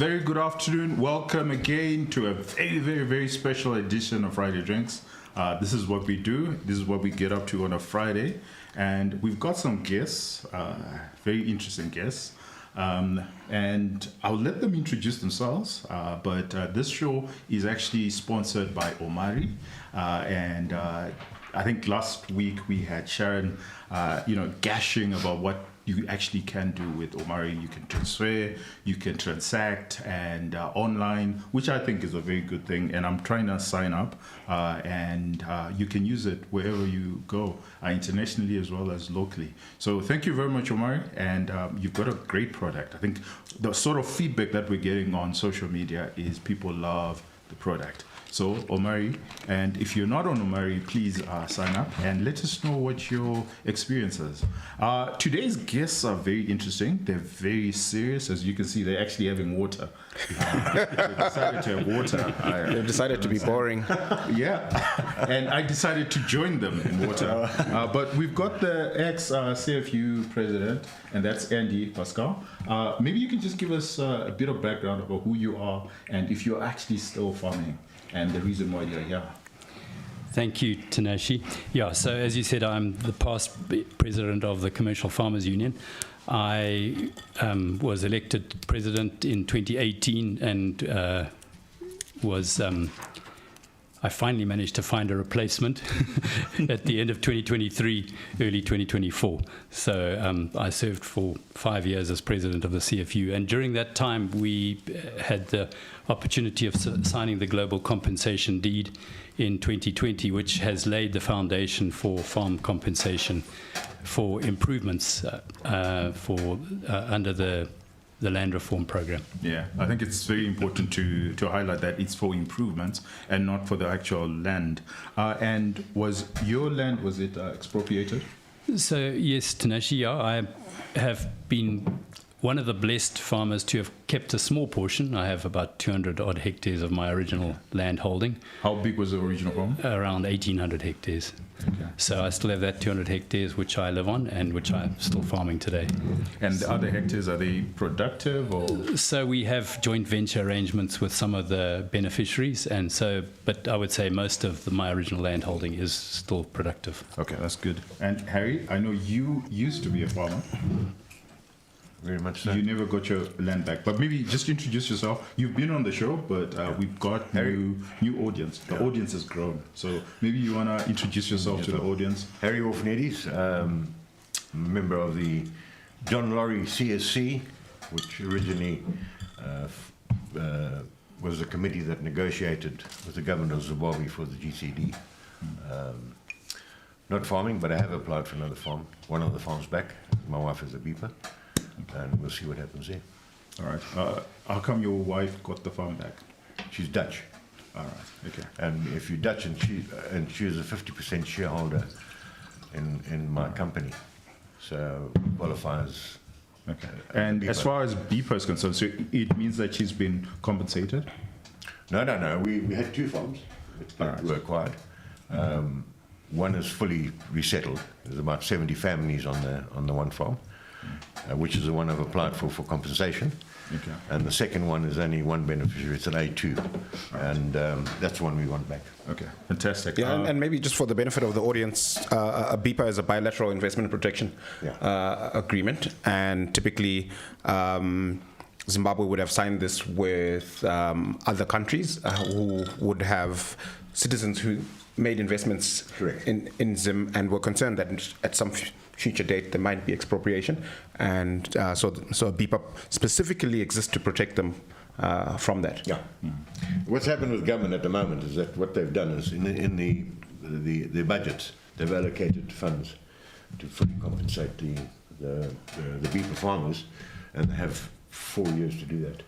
very good afternoon. Welcome again to a very, very, very special edition of Friday Drinks. This is what we do. This is what we get up to on a Friday. And we've got some guests, very interesting guests. And I'll let them introduce themselves. But this show is actually sponsored by Omari. And I think last week we had Sharon, gashing about what you actually can do with Omari. You can transfer, you can transact, and online, which I think is a very good thing. And I'm trying to sign up, and you can use it wherever you go, internationally as well as locally. So thank you very much, Omari. And you've got a great product. I think the sort of feedback that we're getting on social media is people love the product. So Omari, and if you're not on Omari, please sign up and let us know what your experience is. Today's guests are very interesting. They're very serious. As you can see, they're actually having water. They decided to have water. They've decided to be boring. Yeah, and I decided to join them in water. But we've got the ex-CFU president, and that's Andy Pascal. Maybe you can just give us a bit of background about who you are and if you're actually still farming, and the reason why you're here. Thank you, Tanashi. Yeah, so as you said, I'm the past president of the Commercial Farmers Union. I was elected president in 2018 and I finally managed to find a replacement at the end of 2023, early 2024. So I served for 5 years as president of the CFU. And during that time, we had the opportunity of signing the Global Compensation Deed in 2020, which has laid the foundation for farm compensation for improvements under the land reform program. Yeah, I think it's very important to highlight that it's for improvements and not for the actual land. And was your land, was it expropriated? So yes, Tanashi, I have been one of the blessed farmers to have kept a small portion. I have about 200 odd hectares of my original land holding. How big was the original farm? Around 1,800 hectares. Okay. So I still have that 200 hectares which I live on and which I'm still farming today. And the other hectares, are they productive or? So we have joint venture arrangements with some of the beneficiaries, and so, but I would say most of my original land holding is still productive. Okay, that's good. And Harry, I know you used to be a farmer. Very much so. You never got your land back, but maybe just introduce yourself. You've been on the show, but we've got new audience. The audience has grown, so maybe you want to introduce yourself to the audience. Harry Orphanidis, member of the John Laurie CSC, which originally was the committee that negotiated with the government of Zimbabwe for the GCD. Not farming, but I have applied for another farm. One of the farms back. My wife is a beeper. And we'll see what happens there. All right. How come your wife got the farm back? She's Dutch. All right. Okay. And if you're Dutch and she is a 50% shareholder in my company, so qualifies. Okay. And as far as beeper is concerned, so it means that she's been compensated? No. We had two farms that were acquired. One is fully resettled. There's about 70 families on the one farm. Which is the one I've applied for compensation. Okay. And the second one is only one beneficiary. It's an A2. Right. And that's the one we want back. Okay, fantastic. Yeah, and maybe just for the benefit of the audience, a BIPA is a bilateral investment protection agreement. And typically, Zimbabwe would have signed this with other countries who would have citizens who made investments in Zim and were concerned that at some future date there might be expropriation, and so a BIPA specifically exists to protect them from that. Yeah. Mm-hmm. What's happened with government at the moment is that what they've done is in the budgets they've allocated funds to fully compensate the BIPA farmers, and they have 4 years to do that.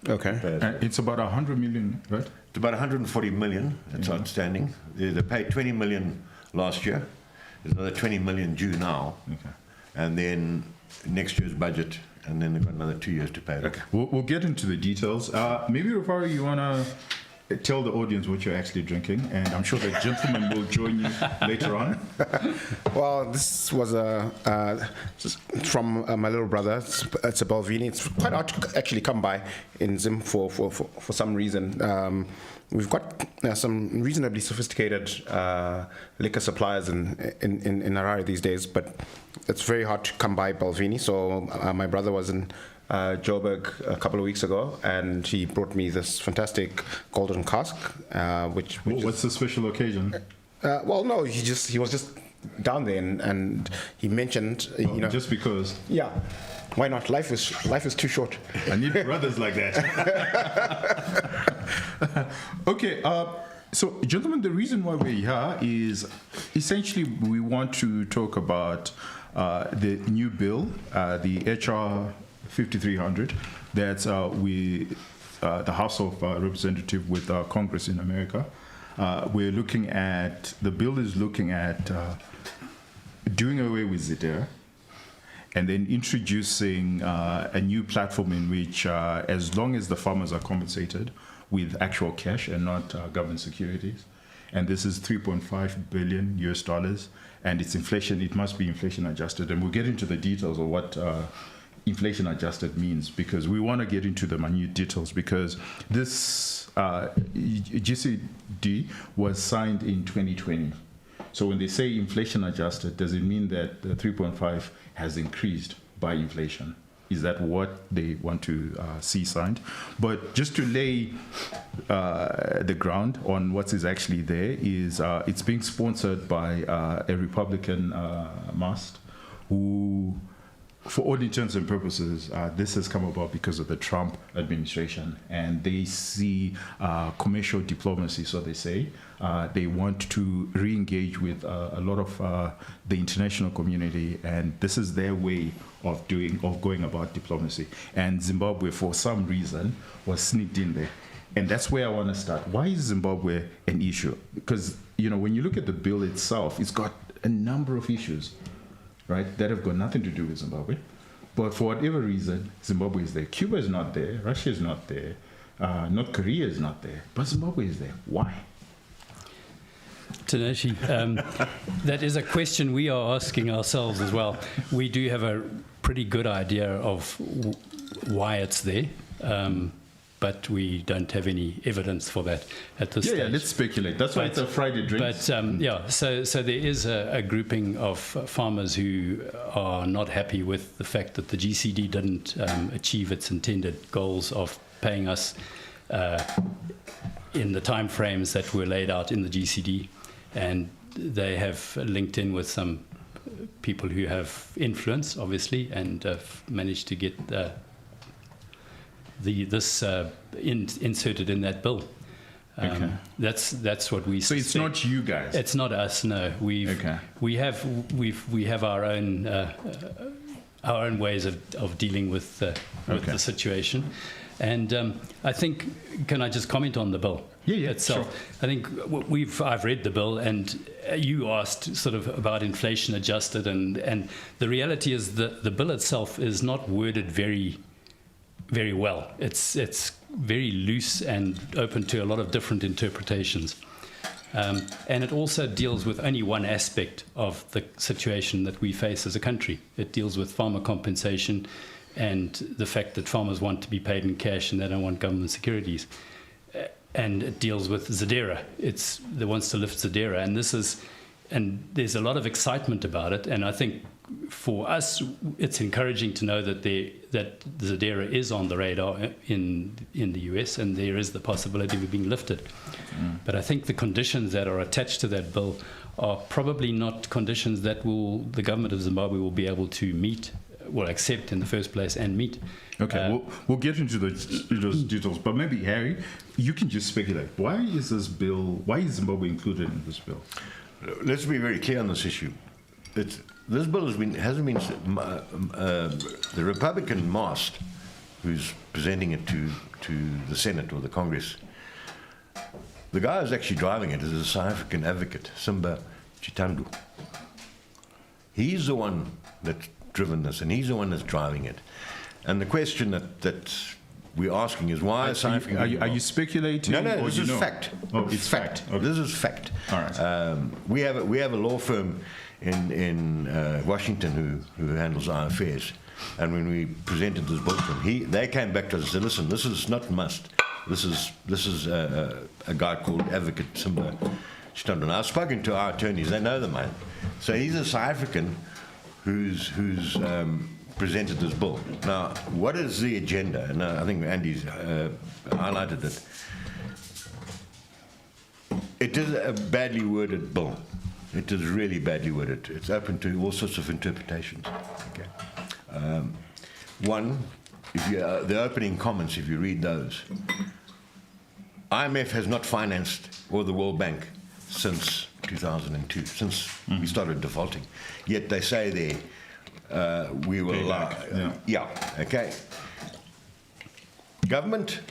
Okay. And it's about 100 million, right? It's about 140 million. It's outstanding. They paid 20 million last year. There's another 20 million due now. Okay. And then next year's budget, and then they've got another 2 years to pay. Okay. We'll get into the details. Maybe, Rufari, you want to tell the audience what you're actually drinking, and I'm sure the gentleman will join you later on. Well, this was from my little brother. It's a Balvenie. It's quite hard to actually come by in Zim for some reason. We've got some reasonably sophisticated liquor suppliers in Harare these days, but it's very hard to come by Balvenie. So my brother was in Joburg a couple of weeks ago, and he brought me this fantastic golden cask. Which What's the special occasion? well, no, he was just down there, and he mentioned, Just because. yeah, why not? Life is too short. I need brothers like that. Okay, so gentlemen, the reason why we're here is essentially we want to talk about the new bill, the HR 5300, that's the House of Representatives with Congress in America. We're looking at, the bill is looking at doing away with ZIDERA, and then introducing a new platform in which, as long as the farmers are compensated with actual cash and not government securities, and this is $3.5 billion US, and it's inflation, it must be inflation adjusted, and we'll get into the details of what inflation adjusted means, because we want to get into the minute details, because this GCD was signed in 2020. So when they say inflation adjusted, does it mean that the 3.5 has increased by inflation? Is that what they want to see signed? But just to lay the ground on what is actually there is it's being sponsored by a Republican mast who, for all intents and purposes, this has come about because of the Trump administration, and they see commercial diplomacy, so they say. They want to re-engage with a lot of the international community, and this is their way of going about diplomacy. And Zimbabwe, for some reason, was sneaked in there. And that's where I want to start. Why is Zimbabwe an issue? Because, when you look at the bill itself, it's got a number of issues, right, that have got nothing to do with Zimbabwe. But for whatever reason, Zimbabwe is there. Cuba is not there. Russia is not there. North Korea is not there. But Zimbabwe is there. Why? Taneshi, that is a question we are asking ourselves as well. We do have a pretty good idea of why it's there, but we don't have any evidence for that at this stage. Yeah, let's speculate. That's why it's a Friday drink. But so there is a grouping of farmers who are not happy with the fact that the GCD didn't achieve its intended goals of paying us in the time frames that were laid out in the GCD. And they have linked in with some people who have influence, obviously, and managed to get this inserted in that bill. Okay. That's what we. So it's not you guys. It's not us. No, we have our own ways of dealing with the situation, and I think, can I just comment on the bill? Yeah, itself. Sure. I think I've read the bill, and you asked sort of about inflation adjusted, and the reality is that the bill itself is not worded very, very well. It's very loose and open to a lot of different interpretations, and it also deals with only one aspect of the situation that we face as a country. It deals with farmer compensation and the fact that farmers want to be paid in cash and they don't want government securities. And it deals with ZIDERA. It wants to lift ZIDERA, and there's a lot of excitement about it. And I think for us, it's encouraging to know that ZIDERA is on the radar in the US, and there is the possibility of it being lifted. But I think the conditions that are attached to that bill are probably not conditions that the government of Zimbabwe will be able to meet, will accept in the first place and meet. Okay, we'll get into those details, but maybe, Harry, you can just speculate. Why is Zimbabwe included in this bill? Let's be very clear on this issue. This bill hasn't been the Republican mast who's presenting it to the Senate or the Congress. The guy who's actually driving it is a South African advocate, Simba Chitandu. He's the one that's driven this, and he's the one that's driving it. And the question that we're asking is why is South Africa... Are you speculating? No, or this you is know? fact. Oh, it's fact. Okay. This is fact. All right. We have a law firm in Washington who handles our affairs, and when we presented this bill to him, they came back to us and said, "Listen, this is not must. This is a guy called Advocate Simba Chitando. I've spoken to our attorneys; they know the man. So he's a South African who's presented this bill. Now, what is the agenda? And I think Andy's highlighted it. It is a badly worded bill. It is really badly worded. It's open to all sorts of interpretations. Okay. One, the opening comments, if you read those, IMF has not financed, or the World Bank, since 2002, since we started defaulting. Yet they say we will allow... okay. Government,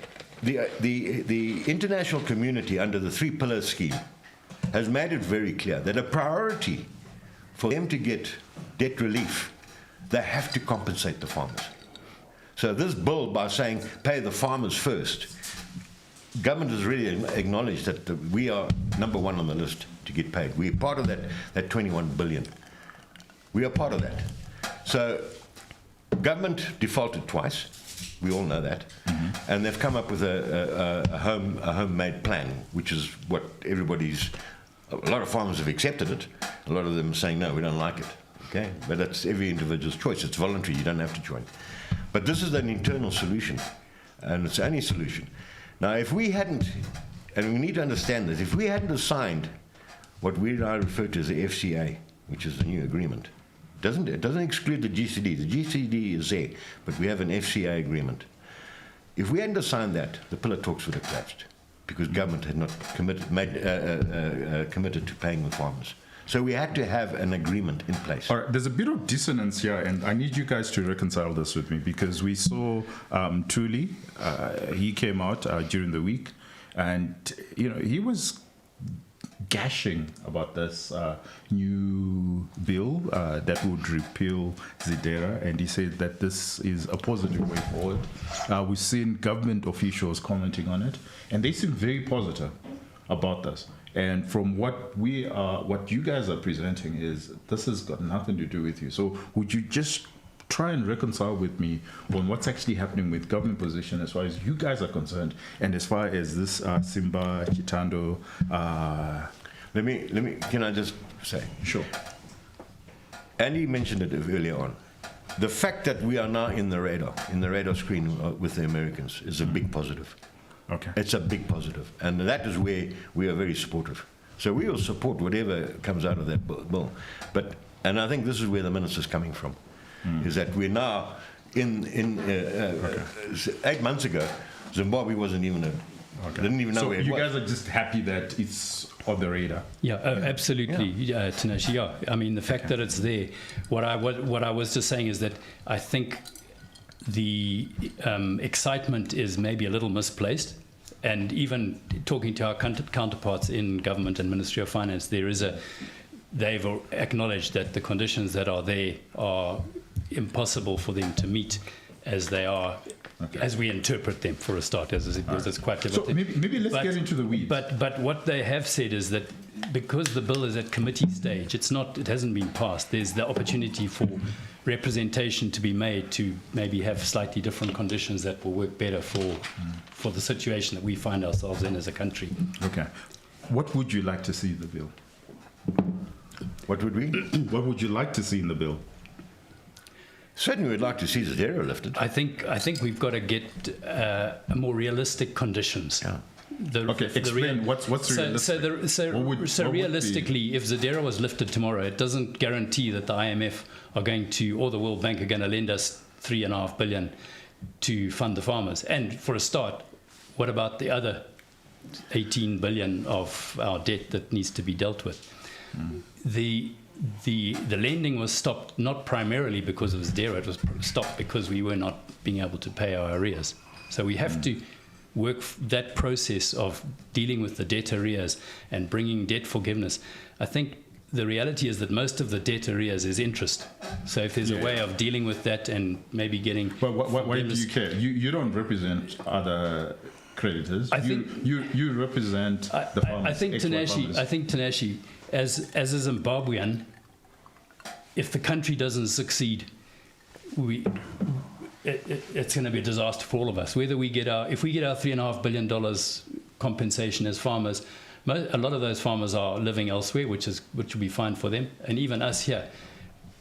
the international community under the three-pillar scheme has made it very clear that a priority for them to get debt relief, they have to compensate the farmers. So this bill, by saying pay the farmers first, government has really acknowledged that we are number one on the list to get paid. We're part of that 21 billion. We are part of that. So government defaulted twice. We all know that. Mm-hmm. And they've come up with a homemade plan, which is what a lot of farmers have accepted it. A lot of them are saying, no, we don't like it. Okay? But that's every individual's choice. It's voluntary. You don't have to join. But this is an internal solution, and it's the only solution. Now, if we hadn't, and we need to understand this, if we hadn't signed what we now refer to as the FCA, which is the new agreement, it doesn't exclude the GCD. The GCD is there, but we have an FCA agreement. If we hadn't signed that, the pillar talks would have collapsed, because government had not committed to paying the farmers. So we had to have an agreement in place. All right, there's a bit of dissonance here, and I need you guys to reconcile this with me, because we saw Thuli, he came out during the week, and he was gashing about this new bill that would repeal ZIDERA, and he said that this is a positive way forward. We've seen government officials commenting on it, and they seem very positive about this. And from what you guys are presenting is this has got nothing to do with you. So would you just try and reconcile with me on what's actually happening with government position as far as you guys are concerned, and as far as this Simba Chitando? Can I just say? Sure. Andy mentioned it earlier on. The fact that we are now in the radar screen with the Americans is a big positive. Okay. It's a big positive, and that is where we are very supportive. So we will support whatever comes out of that bill. And I think this is where the minister's coming from, is that we're now in 8 months ago, Zimbabwe wasn't even didn't even know so where it was. So you guys are just happy that it's on the radar? Yeah, absolutely, Tinashe. Yeah, I mean the fact that it's there. What I was just saying is that I think the excitement is maybe a little misplaced, and even talking to our counterparts in government and Ministry of Finance, they've acknowledged that the conditions that are there are impossible for them to meet as they are, as we interpret them, for a start, as it's quite difficult. So maybe let's get into the weeds. But what they have said is that because the bill is at committee stage, it hasn't been passed. There's the opportunity for representation to be made to maybe have slightly different conditions that will work better for the situation that we find ourselves in as a country. Okay. What would you like to see in the bill? What would we? What would you like to see in the bill? Certainly, we'd like to see ZIDERA lifted. I think we've got to get more realistic conditions. Yeah. Explain what's realistic. So realistically, if ZIDERA was lifted tomorrow, it doesn't guarantee that the IMF are going to, or the World Bank are going to lend us $3.5 billion to fund the farmers. And for a start, what about the other 18 billion of our debt that needs to be dealt with? The lending was stopped not primarily because of ZIDERA. It was stopped because we were not being able to pay our arrears. So we have to work that process of dealing with the debt arrears and bringing debt forgiveness. I think the reality is that most of the debt arrears is interest. So if there's a way of dealing with that and maybe getting... But why do you care? You don't represent other creditors. You represent the farmers. I think Tinashe, as a Zimbabwean, if the country doesn't succeed, it's going to be a disaster for all of us. Whether we get if we get our $3.5 billion compensation as farmers, a lot of those farmers are living elsewhere, which will be fine for them, and even us here.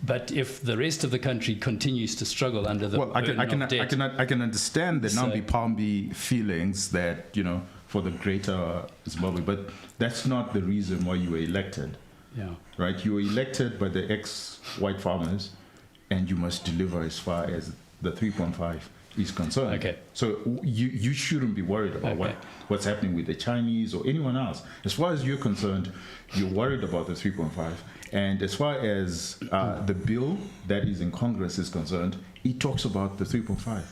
But if the rest of the country continues to struggle under the burden of debt, I can understand the namby-pamby feelings that, for the greater Zimbabwe, but that's not the reason why you were elected. Yeah. Right? You were elected by the ex-white farmers, and you must deliver as far as the 3.5 is concerned. Okay. So you shouldn't be worried about what's happening with the Chinese or anyone else. As far as you're concerned, you're worried about the 3.5. And as far as the bill that is in Congress is concerned, it talks about the 3.5.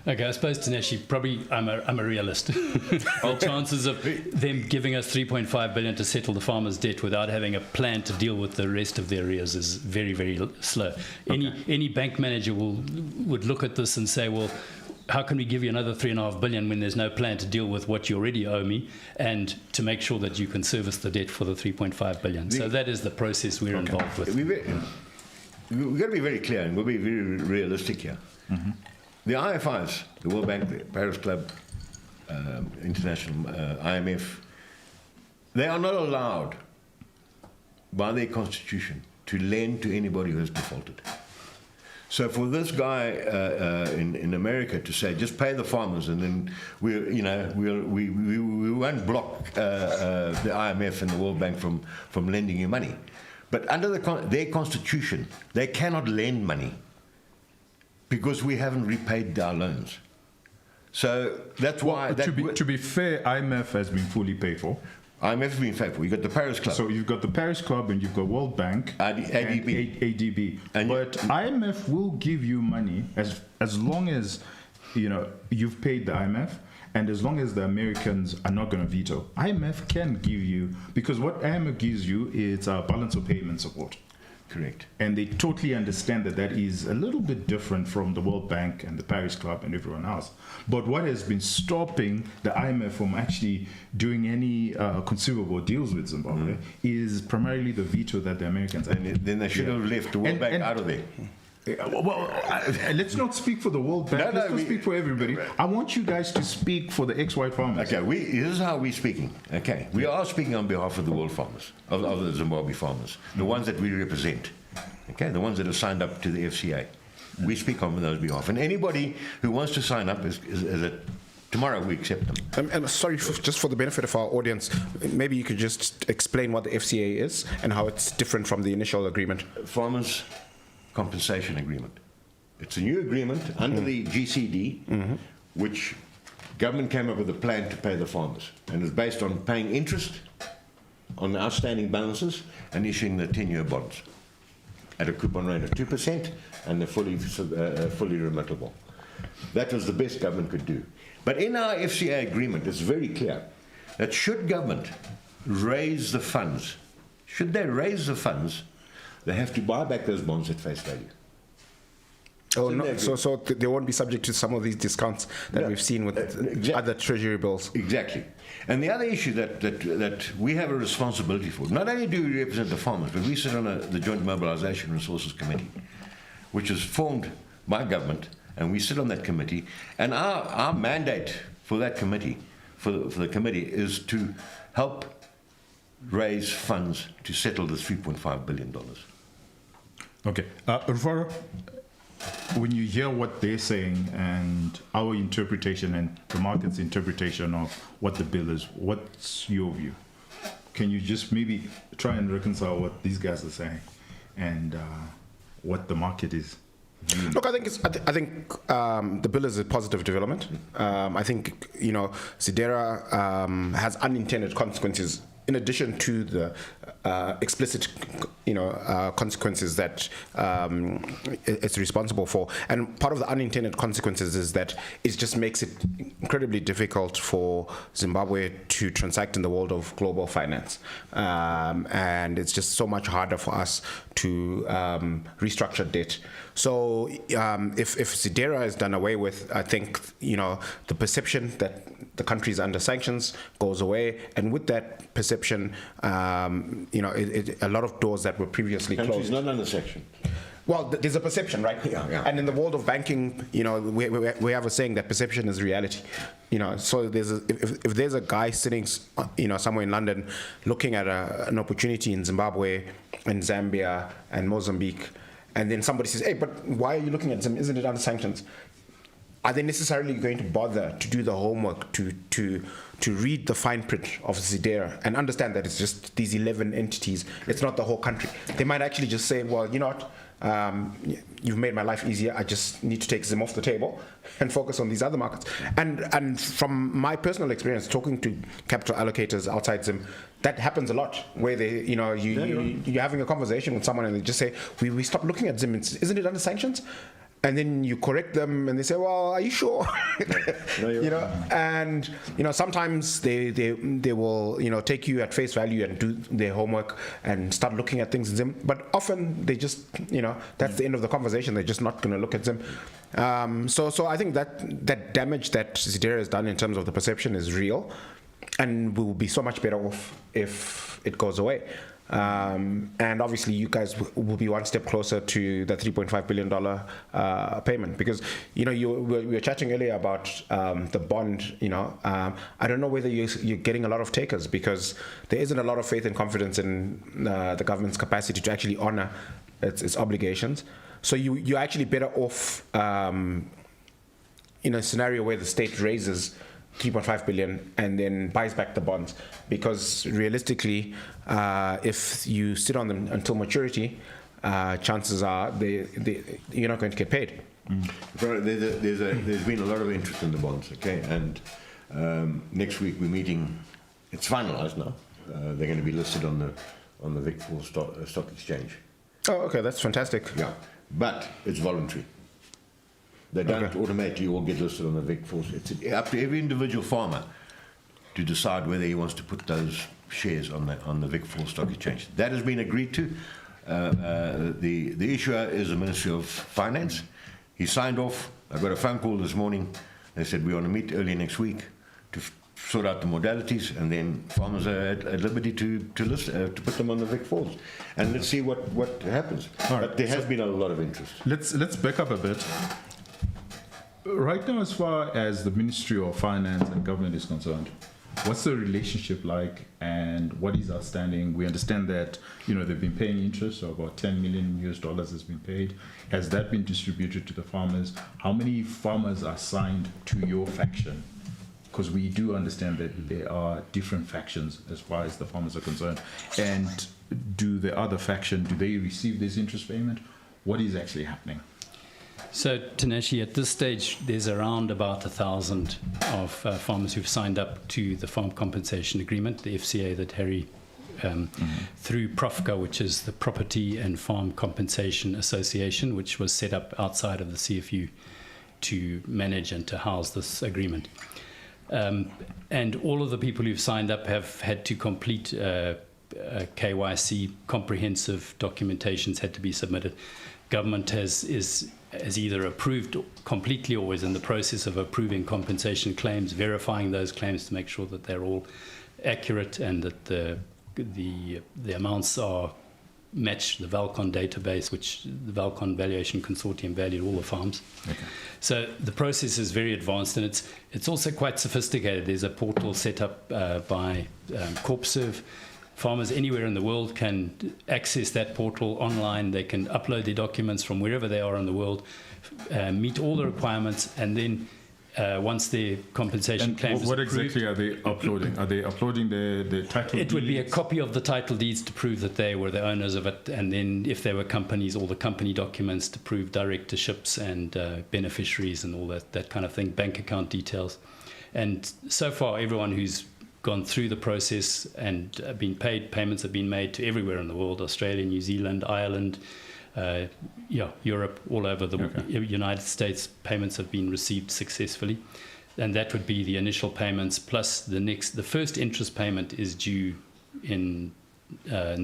Okay, I suppose, Tinashe, probably I'm a realist. The chances of them giving us 3.5 billion to settle the farmers' debt without having a plan to deal with the rest of their arrears is very, very slow. Any bank manager would look at this and say, well, how can we give you another 3.5 billion when there's no plan to deal with what you already owe me and to make sure that you can service the debt for the 3.5 billion? So that is the process we're involved with. We've got to be very clear, and we'll be very realistic here. Mm-hmm. The IFIs, the World Bank, the Paris Club, International, IMF, they are not allowed by their constitution to lend to anybody who has defaulted. So for this guy in America to say, just pay the farmers and then we won't block the IMF and the World Bank from lending you money. But under their constitution, they cannot lend money because we haven't repaid our loans. So that's why... To be fair, IMF has been fully paid for. IMF has been paid for. You've got the Paris Club. So you've got the Paris Club and you've got World Bank ADB. and ADB. But IMF will give you money as long as you've paid the IMF and as long as the Americans are not going to veto. IMF can give you, because what IMF gives you is balance of payment support. Correct. And they totally understand that is a little bit different from the World Bank and the Paris Club and everyone else. But what has been stopping the IMF from actually doing any conceivable deals with Zimbabwe is primarily the veto that the Americans... And then they should have left the World Bank out of there. Well, let's not speak for the World Bank. Let's not speak for everybody. Right. I want you guys to speak for the ex-white farmers. Okay, this is how we're speaking. Okay, we are speaking on behalf of the world farmers, of the Zimbabwe farmers, the ones that we represent. Okay, the ones that have signed up to the FCA. We speak on those behalf, and anybody who wants to sign up tomorrow we accept them. And sorry, just for the benefit of our audience, maybe you could just explain what the FCA is and how it's different from the initial agreement. Farmers Compensation Agreement. It's a new agreement under the GCD, which government came up with a plan to pay the farmers, and it's based on paying interest on outstanding balances and issuing the tenure bonds at a coupon rate of 2% and they're fully remittable. That was the best government could do. But in our FCA agreement, it's very clear that should government raise the funds, they have to buy back those bonds at face value. Oh, no, so they won't be subject to some of these discounts that we've seen with other treasury bills. Exactly. And the other issue that we have a responsibility for, not only do we represent the farmers, but we sit on the Joint Mobilization Resources Committee, which is formed by government, and we sit on that committee, and our mandate for that committee, for the committee, is to help raise funds to settle the $3.5 billion. Okay. Rufaro, when you hear what they're saying and our interpretation and the market's interpretation of what the bill is, what's your view? Can you just maybe try and reconcile what these guys are saying and what the market is? Look, I think the bill is a positive development. I think ZIDERA has unintended consequences in addition to the explicit, consequences that it's responsible for, and part of the unintended consequences is that it just makes it incredibly difficult for Zimbabwe to transact in the world of global finance, and it's just so much harder for us to restructure debt. So if ZIDERA is done away with, I think the perception that the country is under sanctions goes away, and with that perception, a lot of doors that were previously closed. Country's not under sanction. Well, there's a perception, right? Yeah. And in the world of banking, we have a saying that perception is reality. So if there's a guy sitting, somewhere in London, looking at an opportunity in Zimbabwe, and Zambia, and Mozambique, and then somebody says, "Hey, but why are you looking at Zim? Isn't it under sanctions?" Are they necessarily going to bother to do the homework to read the fine print of ZIDERA and understand that it's just these 11 entities? It's not the whole country. They might actually just say, "Well, you know what? You've made my life easier. I just need to take Zim off the table and focus on these other markets." And from my personal experience, talking to capital allocators outside Zim, that happens a lot. Where you're having a conversation with someone and they just say, "We stopped looking at Zim. Isn't it under sanctions?" And then you correct them, and they say, "Well, are you sure?" And sometimes they will take you at face value and do their homework and start looking at things in Zim. But often they just that's the end of the conversation. They're just not going to look at Zim. So I think that damage that ZIDERA has done in terms of the perception is real, and we'll be so much better off if it goes away. And obviously you guys will be one step closer to the $3.5 billion payment, because we were chatting earlier about the bond. I don't know whether you're getting a lot of takers, because there isn't a lot of faith and confidence in the government's capacity to actually honor its obligations. So you're actually better off in a scenario where the state raises $3.5 billion and then buys back the bonds, because realistically, if you sit on them until maturity, chances are you're not going to get paid. There's been a lot of interest in the bonds, okay, and next week we're meeting. It's finalized now. They're going to be listed on the Vic Falls stock exchange. Oh, okay, that's fantastic. Yeah, but it's voluntary. They don't automatically all get listed on the Vic Falls. It's up to every individual farmer to decide whether he wants to put those shares on the Vic Falls Stock Exchange. That has been agreed to. The issuer is the Ministry of Finance. He signed off. I got a phone call this morning. They said we want to meet early next week to sort out the modalities, and then farmers are at liberty to list to put them on the Vic Falls, and let's see what happens. All right, but there has been a lot of interest. Let's back up a bit. Right now, as far as the Ministry of Finance and government is concerned, what's the relationship like, and what is outstanding? We understand that they've been paying interest, so about $10 million has been paid. Has that been distributed to the farmers? How many farmers are signed to your faction? Because we do understand that there are different factions as far as the farmers are concerned. And do the other faction, do they receive this interest payment? What is actually happening? So, Taneshi, at this stage, there's around about 1,000 of farmers who've signed up to the Farm Compensation Agreement, the FCA that Harry, through PROFCA, which is the Property and Farm Compensation Association, which was set up outside of the CFU to manage and to house this agreement. And all of the people who've signed up have had to complete KYC, comprehensive documentations had to be submitted. Government has either approved completely or is in the process of approving compensation claims, verifying those claims to make sure that they're all accurate and that the amounts are match the Valcon database, which the Valcon Valuation Consortium valued all the farms. Okay. So the process is very advanced, and it's also quite sophisticated. There's a portal set up by CorpServe. Farmers anywhere in the world can access that portal online. They can upload their documents from wherever they are in the world, meet all the requirements, and then once their compensation claim is what approved, exactly are they uploading? Are they uploading the title It deeds? would be a copy of the title deeds to prove that they were the owners of it, and then if they were companies, all the company documents to prove directorships and beneficiaries and all that kind of thing, bank account details. And so far, everyone who's gone through the process and been paid. Payments have been made to everywhere in the world: Australia, New Zealand, Ireland, Europe, all over the United States. Payments have been received successfully, and that would be the initial payments plus the first interest payment is due in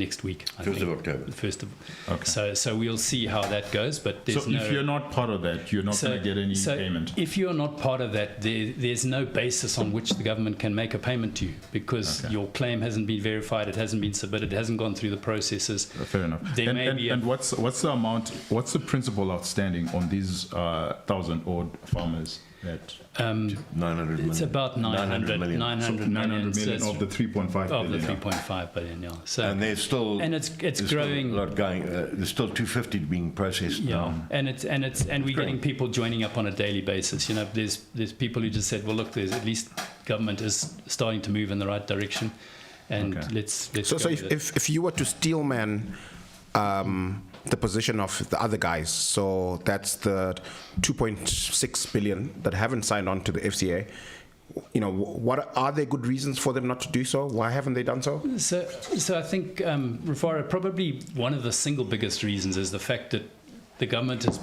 next week. 1st of October. The 1st of. So we'll see how that goes. But there's if you're not part of that, you're not going to get any payment. If you're not part of that, there's no basis on which the government can make a payment to you because your claim hasn't been verified, it hasn't been submitted, it hasn't gone through the processes. Fair enough. And what's the amount? What's the principal outstanding on these 1,000 odd farmers? That 900 million. It's about 900 million. 900 million of the 3.5 billion. Of the 3.5 billion, yeah. So, and there's still it's growing. Still a lot going. There's still 250 being processed now. And we're getting people joining up on a daily basis. You know, there's people who just said, well, look, there's at least government is starting to move in the right direction, and let's. So if you were to steelman the position of the other guys, so that's the 2.6 billion that haven't signed on to the FCA. You know, what are there good reasons for them not to do so? Why haven't they done so? So I think, Rufara, probably one of the single biggest reasons is the fact that the government is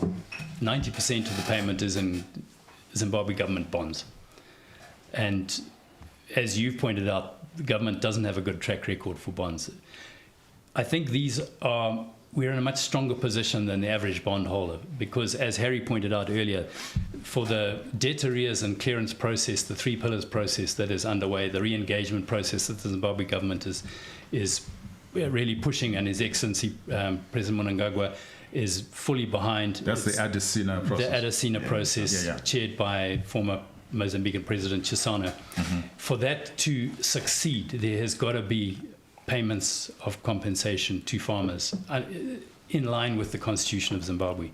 90% of the payment is in Zimbabwe government bonds, and as you've pointed out, the government doesn't have a good track record for bonds. I think we're in a much stronger position than the average bondholder because, as Harry pointed out earlier, for the debt arrears and clearance process, the 3 pillars process that is underway, the re-engagement process that the Zimbabwe government is really pushing, and His Excellency President Mnangagwa is fully behind. That's the Adesina process. The Adesina process, chaired by former Mozambican President Chisano. For that to succeed, there has got to be payments of compensation to farmers in line with the Constitution of Zimbabwe.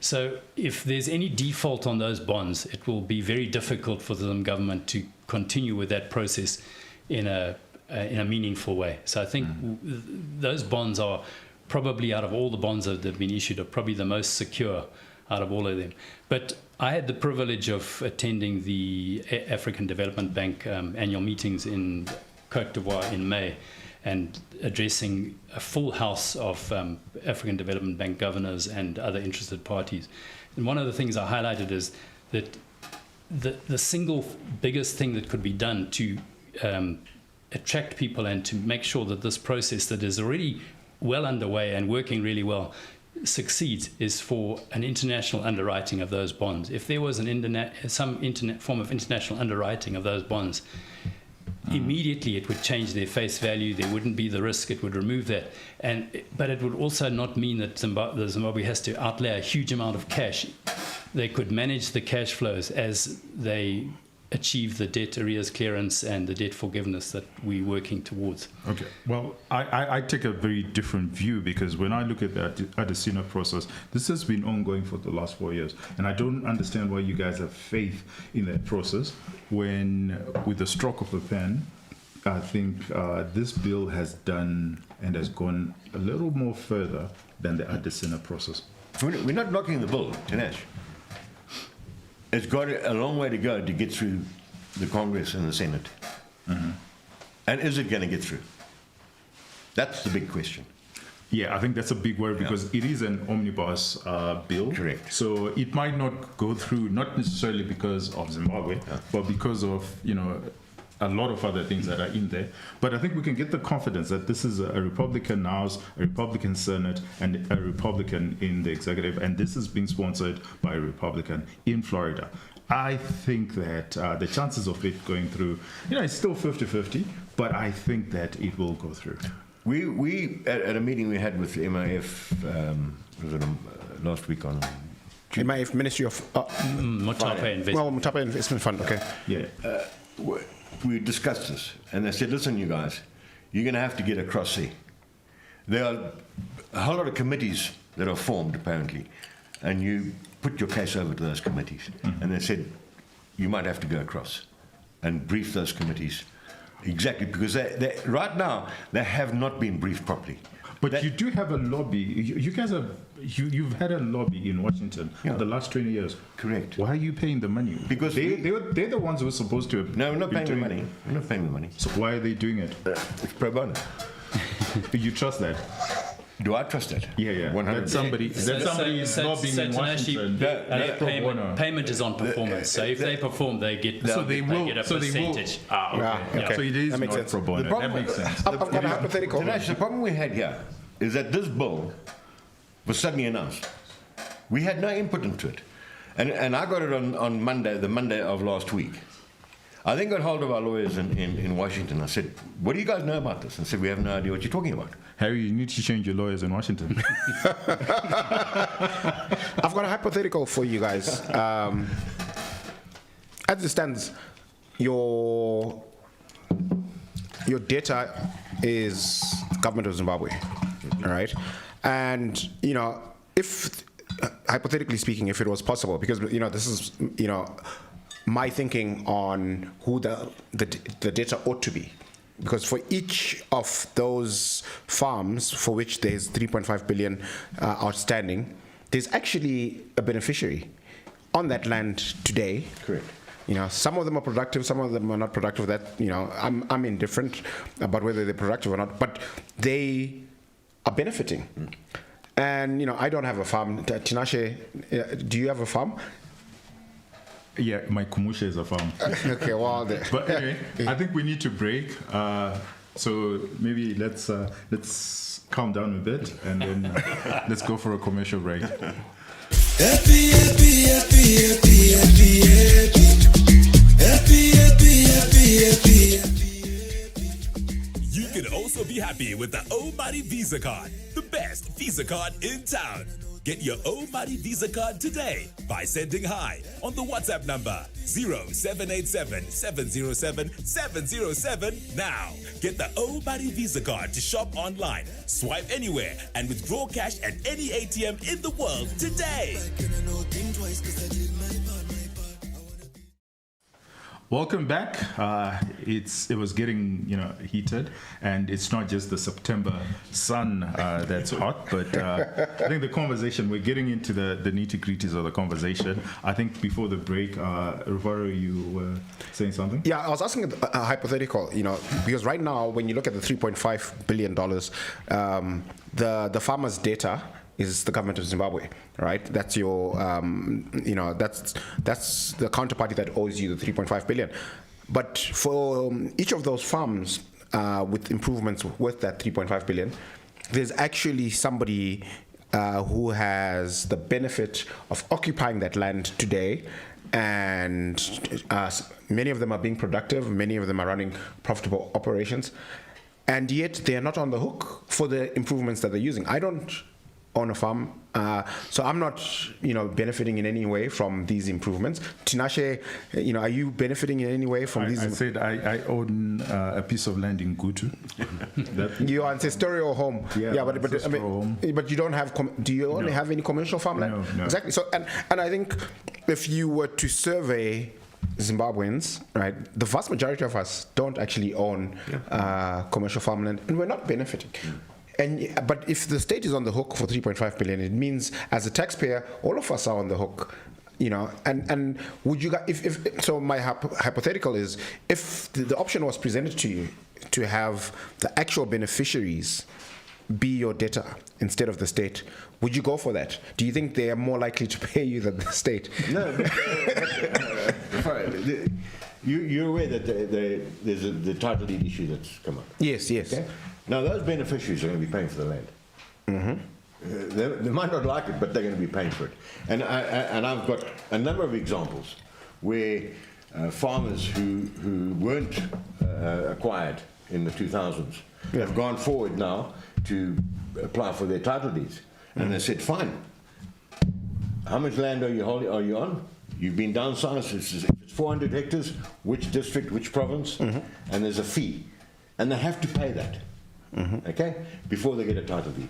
So if there's any default on those bonds, it will be very difficult for the government to continue with that process in a meaningful way. So I think those bonds are probably, out of all the bonds that have been issued, are probably the most secure out of all of them. But I had the privilege of attending the African Development Bank annual meetings in Côte d'Ivoire in May, and addressing a full house of African Development Bank governors and other interested parties. And one of the things I highlighted is that the single biggest thing that could be done to attract people and to make sure that this process that is already well underway and working really well succeeds is for an international underwriting of those bonds. If there was some form of international underwriting of those bonds, immediately it would change their face value. There wouldn't be the risk. It would remove that, but it would also not mean that Zimbabwe has to outlay a huge amount of cash. They could manage the cash flows as they achieve the debt arrears clearance and the debt forgiveness that we're working towards. Okay. Well, I take a very different view because when I look at the Adesina process, this has been ongoing for the last 4 years, and I don't understand why you guys have faith in that process when, with the stroke of the pen, I think this bill has done and has gone a little more further than the Adesina process. We're not knocking the bill, Tinesh. It's got a long way to go to get through the Congress and the Senate. And is it going to get through? That's the big question. Yeah, I think that's a big worry because it is an omnibus bill. Correct. So it might not go through, not necessarily because of Zimbabwe, but because of, a lot of other things that are in there. But I think we can get the confidence that this is a Republican House, a Republican Senate, and a Republican in the executive, and this is being sponsored by a Republican in Florida. I think that the chances of it going through, it's still 50-50, but I think that it will go through. We at a meeting we had with the MIF last week on MIF Ministry of Mutape Investment. Well, Mutape Investment Fund. Okay. Yeah. We discussed this, and they said, listen, you guys, you're going to have to get across there. There are a whole lot of committees that are formed, apparently, and you put your case over to those committees. And they said, you might have to go across and brief those committees exactly, because they right now, they have not been briefed properly. But you do have a lobby. You guys have you've had a lobby in Washington for the last 20 years. Correct. Why are you paying the money? Because they're the ones who are supposed to. No, we're not paying the money. We're not paying the money. So why are they doing it? It's pro bono. You trust that? Do I trust that? Yeah. 100%. That somebody is lobbying in Washington. Payment is on performance. So if they perform, they get So they will. get a So they will. percentage. Okay. So it is That makes not sense. pro bono. The problem- That makes sense. I've got a hypothetical. The problem we had here is that this bill was suddenly announced. We had no input into it. And I got it on Monday, the Monday of last week. I then got hold of our lawyers in Washington. I said, what do you guys know about this? And said, we have no idea what you're talking about. Harry, you need to change your lawyers in Washington. I've got a hypothetical for you guys. As it stands, your data is government of Zimbabwe, all right? And, if, hypothetically speaking, if it was possible, because, this is, my thinking on who the data ought to be. Because for each of those farms for which there's 3.5 billion outstanding, there's actually a beneficiary on that land today. Correct. Some of them are productive, some of them are not productive. That I'm indifferent about whether they're productive or not, but they are benefiting. And I don't have a farm. Tinashe, do you have a farm? Yeah, my kumusha is a farm. Okay, well, But anyway, I think we need to break. So maybe let's calm down a bit and then let's go for a commercial break. Happy, happy, happy, happy, happy, happy. Happy, happy, happy, happy, happy. You can also be happy with the Omari Visa card, the best Visa card in town. Get your Omari Visa card today by sending hi on the WhatsApp number 0787 707 707 now. Get the Omari Visa card to shop online, swipe anywhere, and withdraw cash at any ATM in the world today. Welcome back. It was getting heated, and it's not just the September sun that's hot, but I think the conversation, we're getting into the nitty-gritties of the conversation. I think before the break, Rivaro, you were saying something? Yeah, I was asking a hypothetical, because right now when you look at the $3.5 billion, the farmer's data is the government of Zimbabwe, right? That's your, that's the counterparty that owes you the 3.5 billion. But for each of those farms with improvements worth that 3.5 billion, there's actually somebody who has the benefit of occupying that land today, and many of them are being productive, many of them are running profitable operations, and yet they are not on the hook for the improvements that they're using. I don't own a farm, so I'm not, benefiting in any way from these improvements. Tinashe, are you benefiting in any way from these? I said I own a piece of land in Gutu. Your ancestral home. Yeah, but you don't have. Do you only have any commercial farmland? No. Exactly. So, and I think if you were to survey Zimbabweans, right, the vast majority of us don't actually own commercial farmland, and we're not benefiting. But if the state is on the hook for 3.5 billion, it means as a taxpayer, all of us are on the hook, And would you, so my hypothetical is, if the option was presented to you to have the actual beneficiaries be your debtor instead of the state, would you go for that? Do you think they are more likely to pay you than the state? No. You're aware that there's the title deed issue that's come up. Yes. Okay? Now, those beneficiaries are going to be paying for the land. Mm-hmm. They might not like it, but they're going to be paying for it. And I've got a number of examples where farmers who weren't acquired in the 2000s have gone forward now to apply for their title deeds. And they said, fine, how much land are you on? You've been downsized. If it's 400 hectares, which district, which province, and there's a fee. And they have to pay that. Okay, before they get a title deed,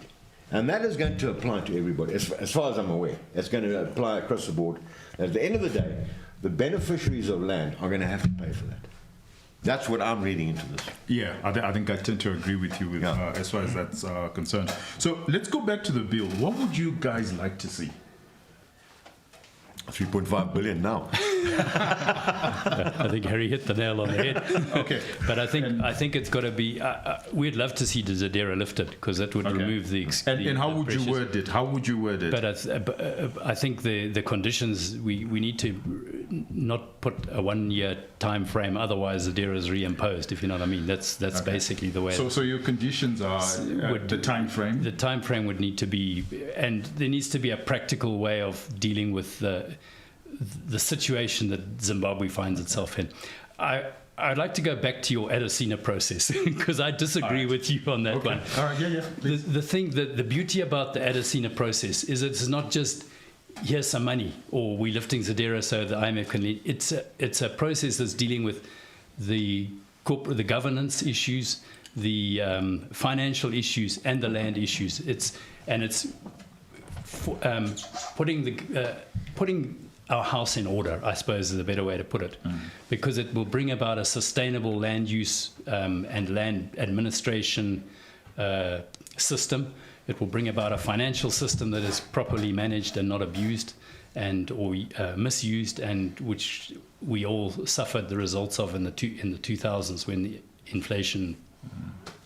and that is going to apply to everybody. As far as I'm aware, it's going to apply across the board. At the end of the day, the beneficiaries of land are going to have to pay for that. That's what I'm reading into this. Yeah, I think I tend to agree with you with, Yeah. as far as that's concerned. So let's go back to the bill. What would you guys like to see? 3.5 billion now. I think Harry hit the nail on the head. Okay. But I think it's got to be. We'd love to see the ZIDERA lifted because that would remove the. And how the would you pressures. word it? How would you word it? But I think the conditions we need to not put a 1 year time frame. Otherwise, ZIDERA is reimposed. If you know what I mean. That's basically the way. So your conditions are the time frame. The time frame would need to be, and there needs to be a practical way of dealing with the situation that Zimbabwe finds itself in. I'd like to go back to your Adesina process because I disagree with you on that one. All right. Yeah. The thing that the beauty about the Adesina process is it's not just here's some money or we lifting ZIDERA so the IMF can. It's a process that's dealing with the governance issues, the financial issues, and the land issues. It's putting our house in order, I suppose, is a better way to put it, because it will bring about a sustainable land use and land administration system. It will bring about a financial system that is properly managed and not abused or misused, and which we all suffered the results of in the 2000s when the inflation.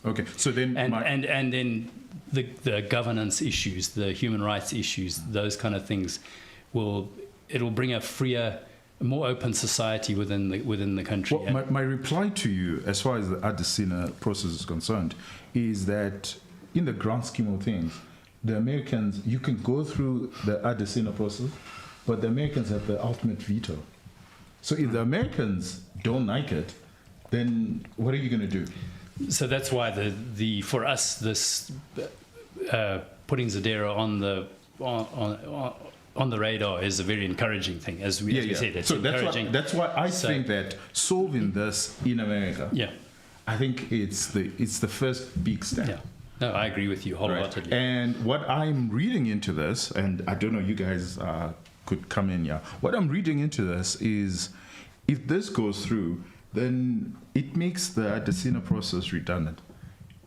Okay. So then, and then the governance issues, the human rights issues, those kind of things it'll bring a freer, more open society within the country. well, my reply to you, as far as the Adesina process is concerned, is that in the grand scheme of things, the Americans, you can go through the Adesina process, but the Americans have the ultimate veto. So if the Americans don't like it, then what are you going to do? So that's why for us this putting ZIDERA on the radar is a very encouraging thing, as we said. It's so encouraging. that's why I think that solving this in America, I think it's the first big step. Yeah. No, I agree with you wholeheartedly. Right. And what I'm reading into this, and I don't know, you guys could come in, what I'm reading into this is, if this goes through, then it makes the Adesina process redundant.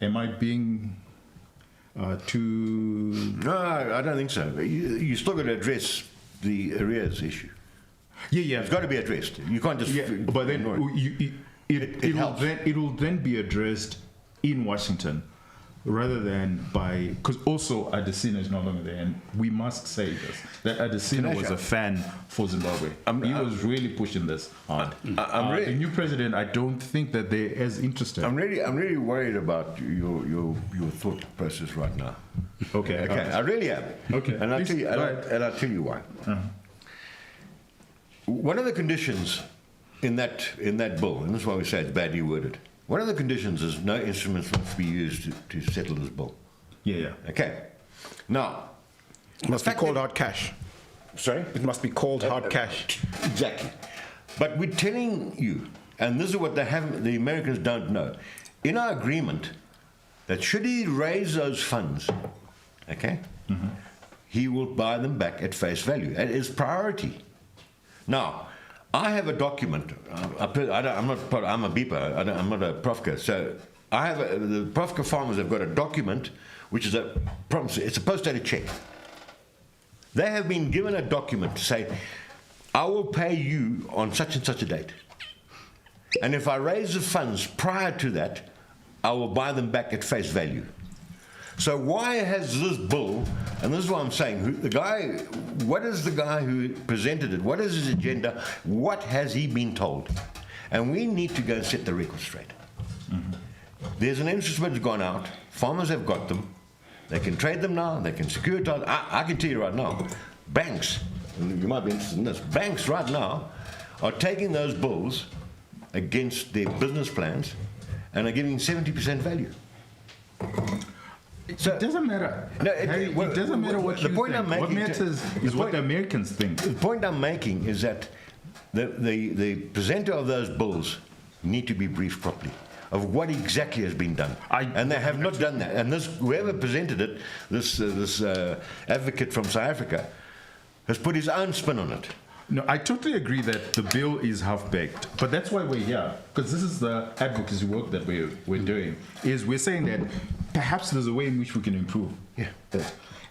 Am I being too... No, I don't think so. You still got to address the arrears issue. Yeah. It's got to be addressed. You can't just... But then it will then be addressed in Washington, rather than because also Adesina is no longer there, and we must say this, that Adesina was a fan for Zimbabwe. He was really pushing this hard. The new president, I don't think that they're as interested. I'm really worried about your thought process right now. Okay. I really am. Okay. And I'll tell you why. One of the conditions in that bill, and this is why we say it's badly worded, one of the conditions is no instruments must be used to settle this bill. Yeah. Okay. Now, It must be called hard cash. sorry? It must be called hard cash. Exactly. But we're telling you, and this is what the Americans don't know, in our agreement, that should he raise those funds, okay, he will buy them back at face value. That is priority. Now, I have a document. I'm a beeper. I'm not a Profca. So I have the Profca farmers have got a document, which is it's a post-dated check. They have been given a document to say, I will pay you on such and such a date. And if I raise the funds prior to that, I will buy them back at face value. So why has this bill, and this is what I'm saying, what is the guy who presented it? What is his agenda? What has he been told? And we need to go and set the record straight. There's an interest bid that's gone out. Farmers have got them. They can trade them now. They can securitize. I can tell you right now, banks, and you might be interested in this, banks right now are taking those bills against their business plans and are giving 70% value. So it doesn't matter. No, Harry, it doesn't matter what you think. What matters is what the Americans think. The point I'm making is that the presenter of those bills need to be briefed properly of what exactly has been done, and they have not done that. And whoever presented it, this advocate from South Africa, has put his own spin on it. No, I totally agree that the bill is half-baked, but that's why we're here, because this is the advocacy work that we're doing, is we're saying that perhaps there's a way in which we can improve. Yeah.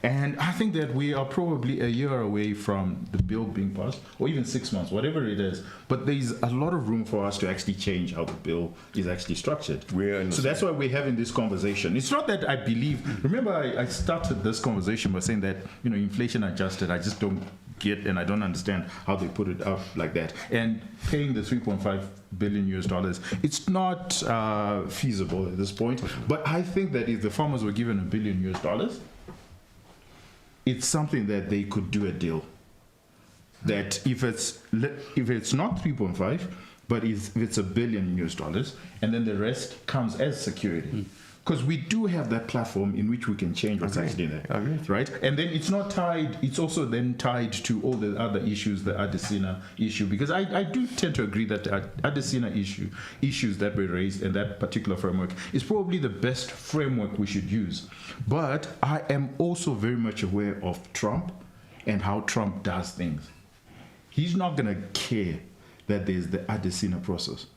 And I think that we are probably a year away from the bill being passed, or even 6 months, whatever it is. But there's a lot of room for us to actually change how the bill is actually structured. So that's why we're having this conversation. It's not that I believe, remember I started this conversation by saying that, inflation adjusted, I just don't get and I don't understand how they put it up like that. And paying the $3.5 billion, it's not feasible at this point. But I think that if the farmers were given $1 billion, it's something that they could do a deal. That if it's not 3.5, but if it's $1 billion, and then the rest comes as security. Because we do have that platform in which we can change what's actually there, right? And then it's not tied, it's also then tied to all the other issues, the Adesina issue, because I do tend to agree that the Adesina issues that were raised in that particular framework is probably the best framework we should use. But I am also very much aware of Trump and how Trump does things. He's not going to care that there's the Adesina process.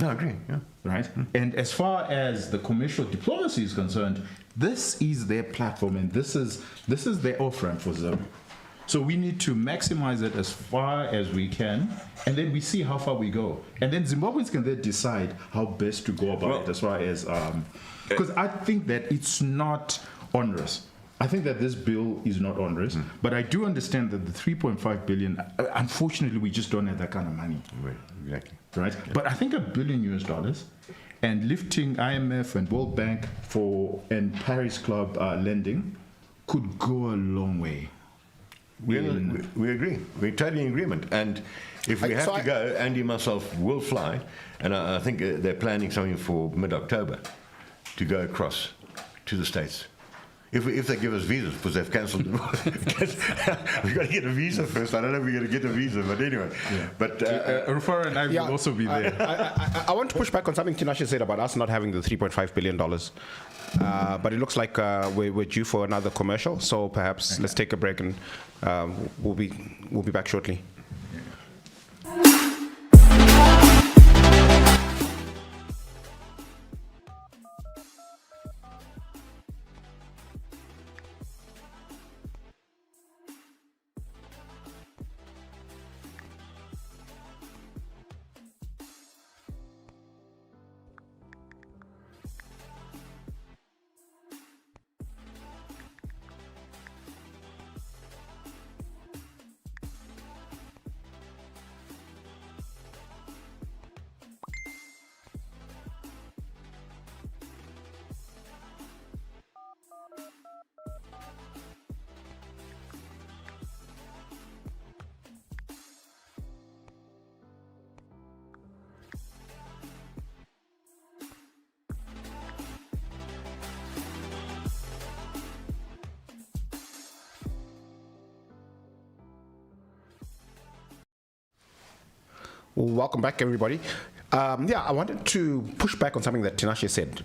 No, I agree, yeah. Right? And as far as the commercial diplomacy is concerned, this is their platform and this is their off-ramp for Zimbabwe. So we need to maximize it as far as we can, and then we see how far we go. And then Zimbabweans can then decide how best to go about it as far as... Because I think that it's not onerous. I think that this bill is not onerous, but I do understand that the $3.5 billion, unfortunately, we just don't have that kind of money. Right, exactly. Right? Yeah. But I think $1 billion and lifting IMF and World Bank and Paris Club lending could go a long way. We agree. We're totally in agreement. And if we have to go, Andy and myself will fly, and I think they're planning something for mid-October to go across to the States. If they give us visas, because they've cancelled. We've got to get a visa first. I don't know if we're going to get a visa, but anyway. Yeah. But Rufara and I will also be there. I want to push back on something Tinashe said about us not having the $3.5 billion. But it looks like we're due for another commercial, so perhaps let's take a break and we'll be back shortly. Welcome back, everybody. I wanted to push back on something that Tinashe said,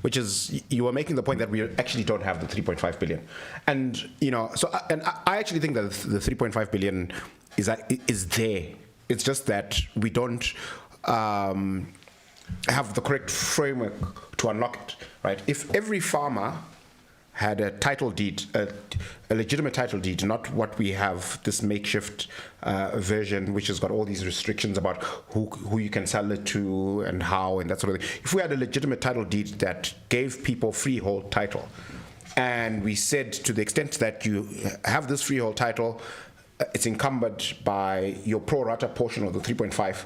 which is you were making the point that we actually don't have the 3.5 billion, and I actually think that the 3.5 billion is there. It's just that we don't have the correct framework to unlock it. Right? If every farmer had a title deed, a legitimate title deed, not what we have, this makeshift version, which has got all these restrictions about who you can sell it to and how and that sort of thing. If we had a legitimate title deed that gave people freehold title, and we said to the extent that you have this freehold title, it's encumbered by your pro rata portion of the 3.5.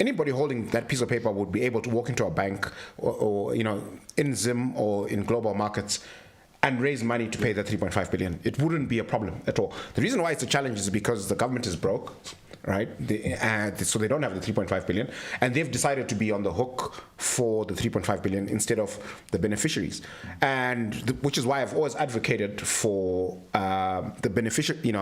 Anybody holding that piece of paper would be able to walk into a bank or in Zim or in global markets and raise money to pay that 3.5 billion. It wouldn't be a problem at all. The reason why it's a challenge is because the government is broke, right? So they don't have the 3.5 billion, and they've decided to be on the hook for the 3.5 billion instead of the beneficiaries, which is why I've always advocated for the beneficiary,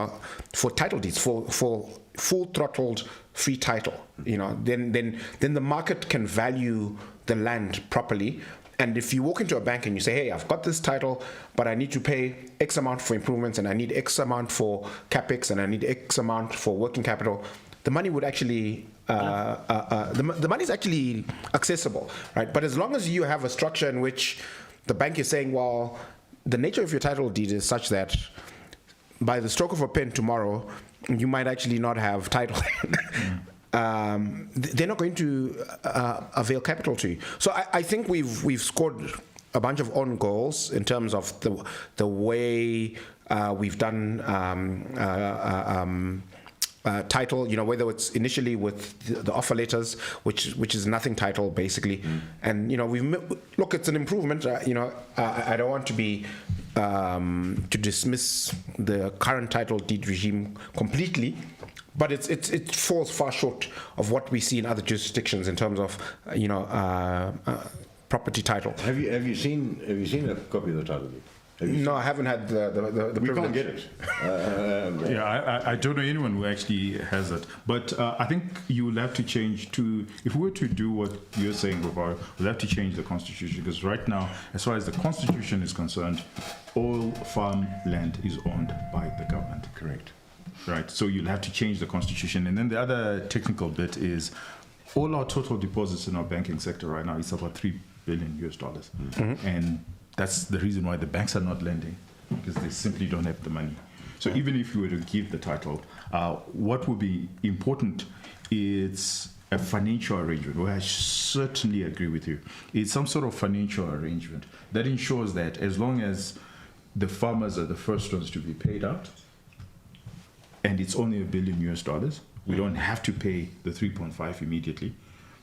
for title deeds, for full throttled free title. Then the market can value the land properly, And if you walk into a bank and you say, hey, I've got this title, but I need to pay X amount for improvements, and I need X amount for CapEx, and I need X amount for working capital, the money would actually, the money is actually accessible, right? But as long as you have a structure in which the bank is saying, well, the nature of your title deed is such that by the stroke of a pen tomorrow, you might actually not have title. They're not going to avail capital to you. So I think we've scored a bunch of own goals in terms of the way we've done title, whether it's initially with the offer letters, which is nothing title basically, and look, it's an improvement. I don't want to be to dismiss the current title deed regime completely, but it falls far short of what we see in other jurisdictions in terms of property title. Have you seen a copy of the title deed? No, I haven't had the We privilege. can't get it. Yeah, I don't know anyone who actually has it. But I think you will have to change to, if we were to do what you're saying, Babar, we'll have to change the constitution, because right now, as far as the constitution is concerned, all farmland is owned by the government. Correct. Right, so you'll have to change the constitution. And then the other technical bit is all our total deposits in our banking sector right now is about $3 billion US. And that's the reason why the banks are not lending, because they simply don't have the money. So even if you were to give the title, what would be important is a financial arrangement, where I certainly agree with you. It's some sort of financial arrangement that ensures that as long as the farmers are the first ones to be paid out, and it's only $1 billion US, we don't have to pay the 3.5 immediately.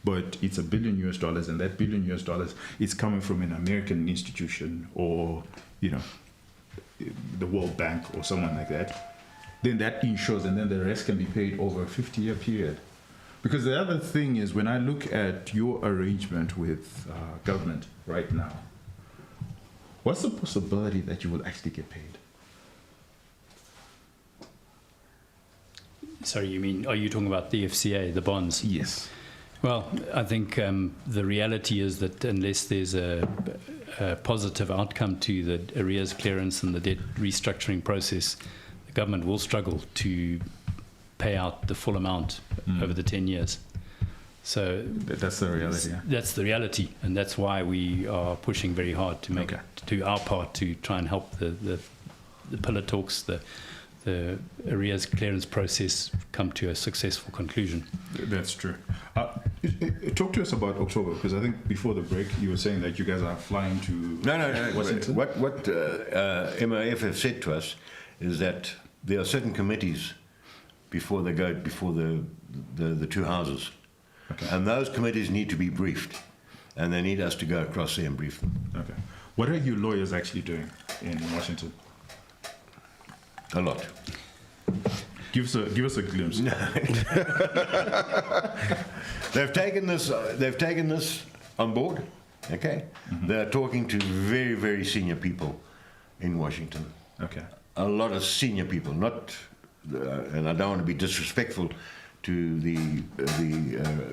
But it's $1 billion US, and that $1 billion US is coming from an American institution or, the World Bank or someone like that. Then that ensures, and then the rest can be paid over a 50-year period. Because the other thing is, when I look at your arrangement with government right now, what's the possibility that you will actually get paid? Sorry, are you talking about the FCA, the bonds? Yes. Well, I think the reality is that unless there's a positive outcome to the arrears clearance and the debt restructuring process, the government will struggle to pay out the full amount over the 10 years. So that's the reality. Yeah. That's the reality, and that's why we are pushing very hard to make to our part to try and help the pillar talks, the arrears clearance process come to a successful conclusion. That's true. Talk to us about October, because I think before the break you were saying that you guys are flying to No. Washington. What MOF have said to us is that there are certain committees before they go before the two houses, and those committees need to be briefed, and they need us to go across there and brief them. Okay. What are you lawyers actually doing in Washington? A lot. Give us a glimpse. They've taken this on board. Okay. They're talking to very, very senior people in Washington. Okay. A lot of senior people, not, and I don't want to be disrespectful to the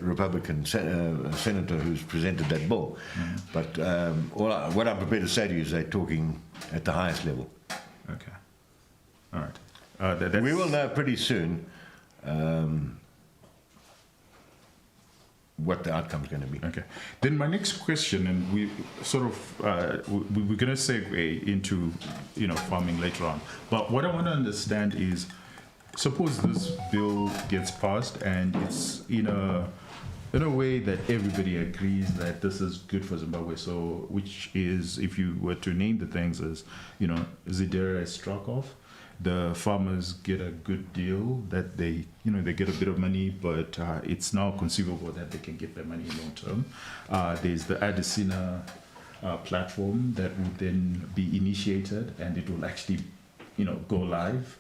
Republican senator who's presented that bill, but what I'm prepared to say to you is they're talking at the highest level. Okay. All right. We will know pretty soon what the outcome is going to be. Okay. Then my next question, and we sort of we're going to segue into farming later on. But what I want to understand is, suppose this bill gets passed and it's in a way that everybody agrees that this is good for Zimbabwe. So, which is, if you were to name the things, as ZIDERA is struck off. The farmers get a good deal that they get a bit of money, but it's now conceivable that they can get their money long term. There's the Adesina platform that would then be initiated, and it will actually, go live.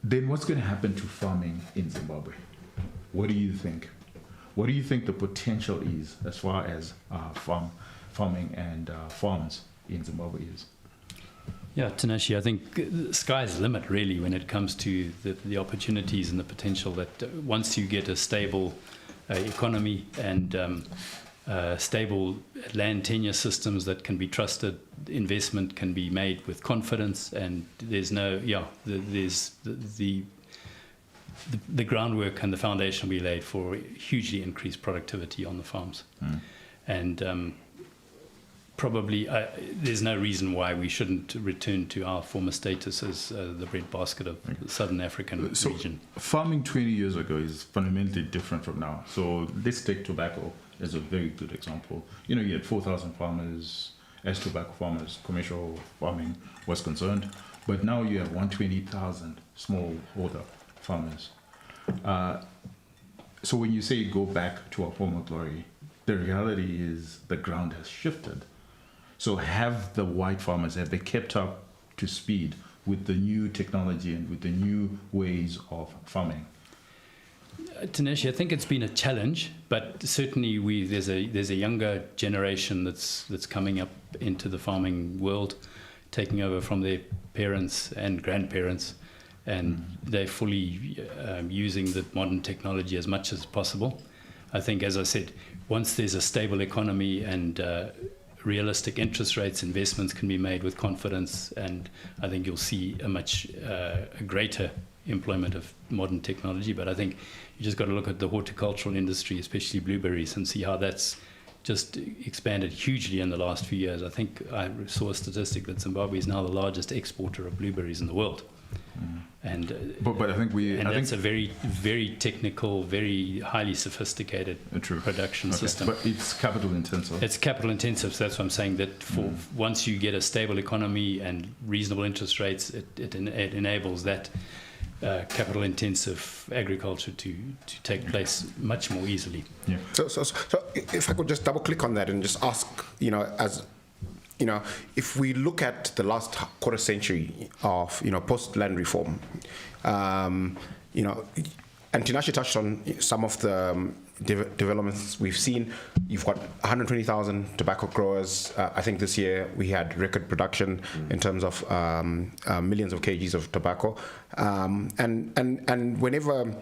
Then what's going to happen to farming in Zimbabwe? What do you think? What do you think the potential is as far as farming and farms in Zimbabwe is? Yeah, Tanashi, I think the sky's the limit, really, when it comes to the opportunities and the potential that once you get a stable economy and stable land tenure systems that can be trusted, investment can be made with confidence, and there's the groundwork and the foundation will be laid for hugely increased productivity on the farms. And probably there's no reason why we shouldn't return to our former status as the breadbasket of the Southern African region. Farming 20 years ago is fundamentally different from now. So let's take tobacco as a very good example. You know, you had 4,000 farmers as tobacco farmers, commercial farming was concerned, but now you have 120,000 smallholder farmers. So when you say go back to our former glory, the reality is the ground has shifted. So have the white farmers, have they kept up to speed with the new technology and with the new ways of farming? Tanesh, I think it's been a challenge, but certainly there's a younger generation that's coming up into the farming world, taking over from their parents and grandparents, and they're fully using the modern technology as much as possible. I think, as I said, once there's a stable economy and realistic interest rates, investments can be made with confidence, and I think you'll see a much greater employment of modern technology. But I think you just got to look at the horticultural industry, especially blueberries, and see how that's just expanded hugely in the last few years. I think I saw a statistic that Zimbabwe is now the largest exporter of blueberries in the world. And but I think that's a very, very technical, very highly sophisticated production system. But it's capital intensive. It's capital intensive. So that's what I'm saying. That for once you get a stable economy and reasonable interest rates, it enables that capital intensive agriculture to take place much more easily. Yeah. So if I could just double click on that and just ask, if we look at the last quarter century of, post land reform, and Tinashe touched on some of the developments we've seen. You've got 120,000 tobacco growers. I think this year we had record production in terms of millions of kgs of tobacco. And whenever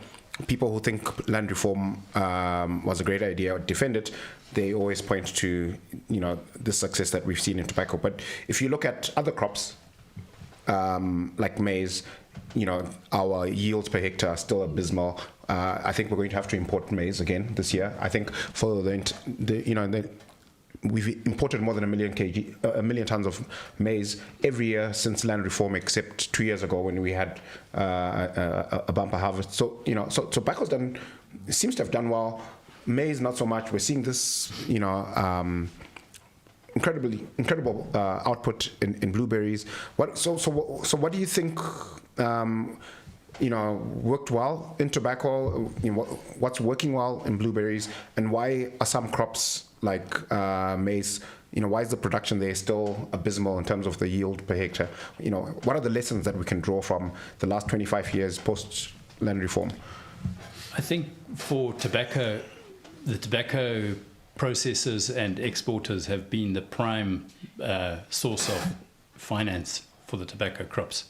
people who think land reform was a great idea or defend it, they always point to the success that we've seen in tobacco. But if you look at other crops like maize, our yields per hectare are still abysmal. I think we're going to have to import maize again this year. I think for we've imported more than 1 million tons of maize every year since land reform, except 2 years ago when we had a bumper harvest. So so tobacco's seems to have done well. Maize not so much. We're seeing this incredible output in blueberries. So what do you think worked well in tobacco? What's working well in blueberries, and why are some crops like maize, why is the production there still abysmal in terms of the yield per hectare? What are the lessons that we can draw from the last 25 years post land reform? I think for tobacco, the tobacco processors and exporters have been the prime source of finance for the tobacco crops.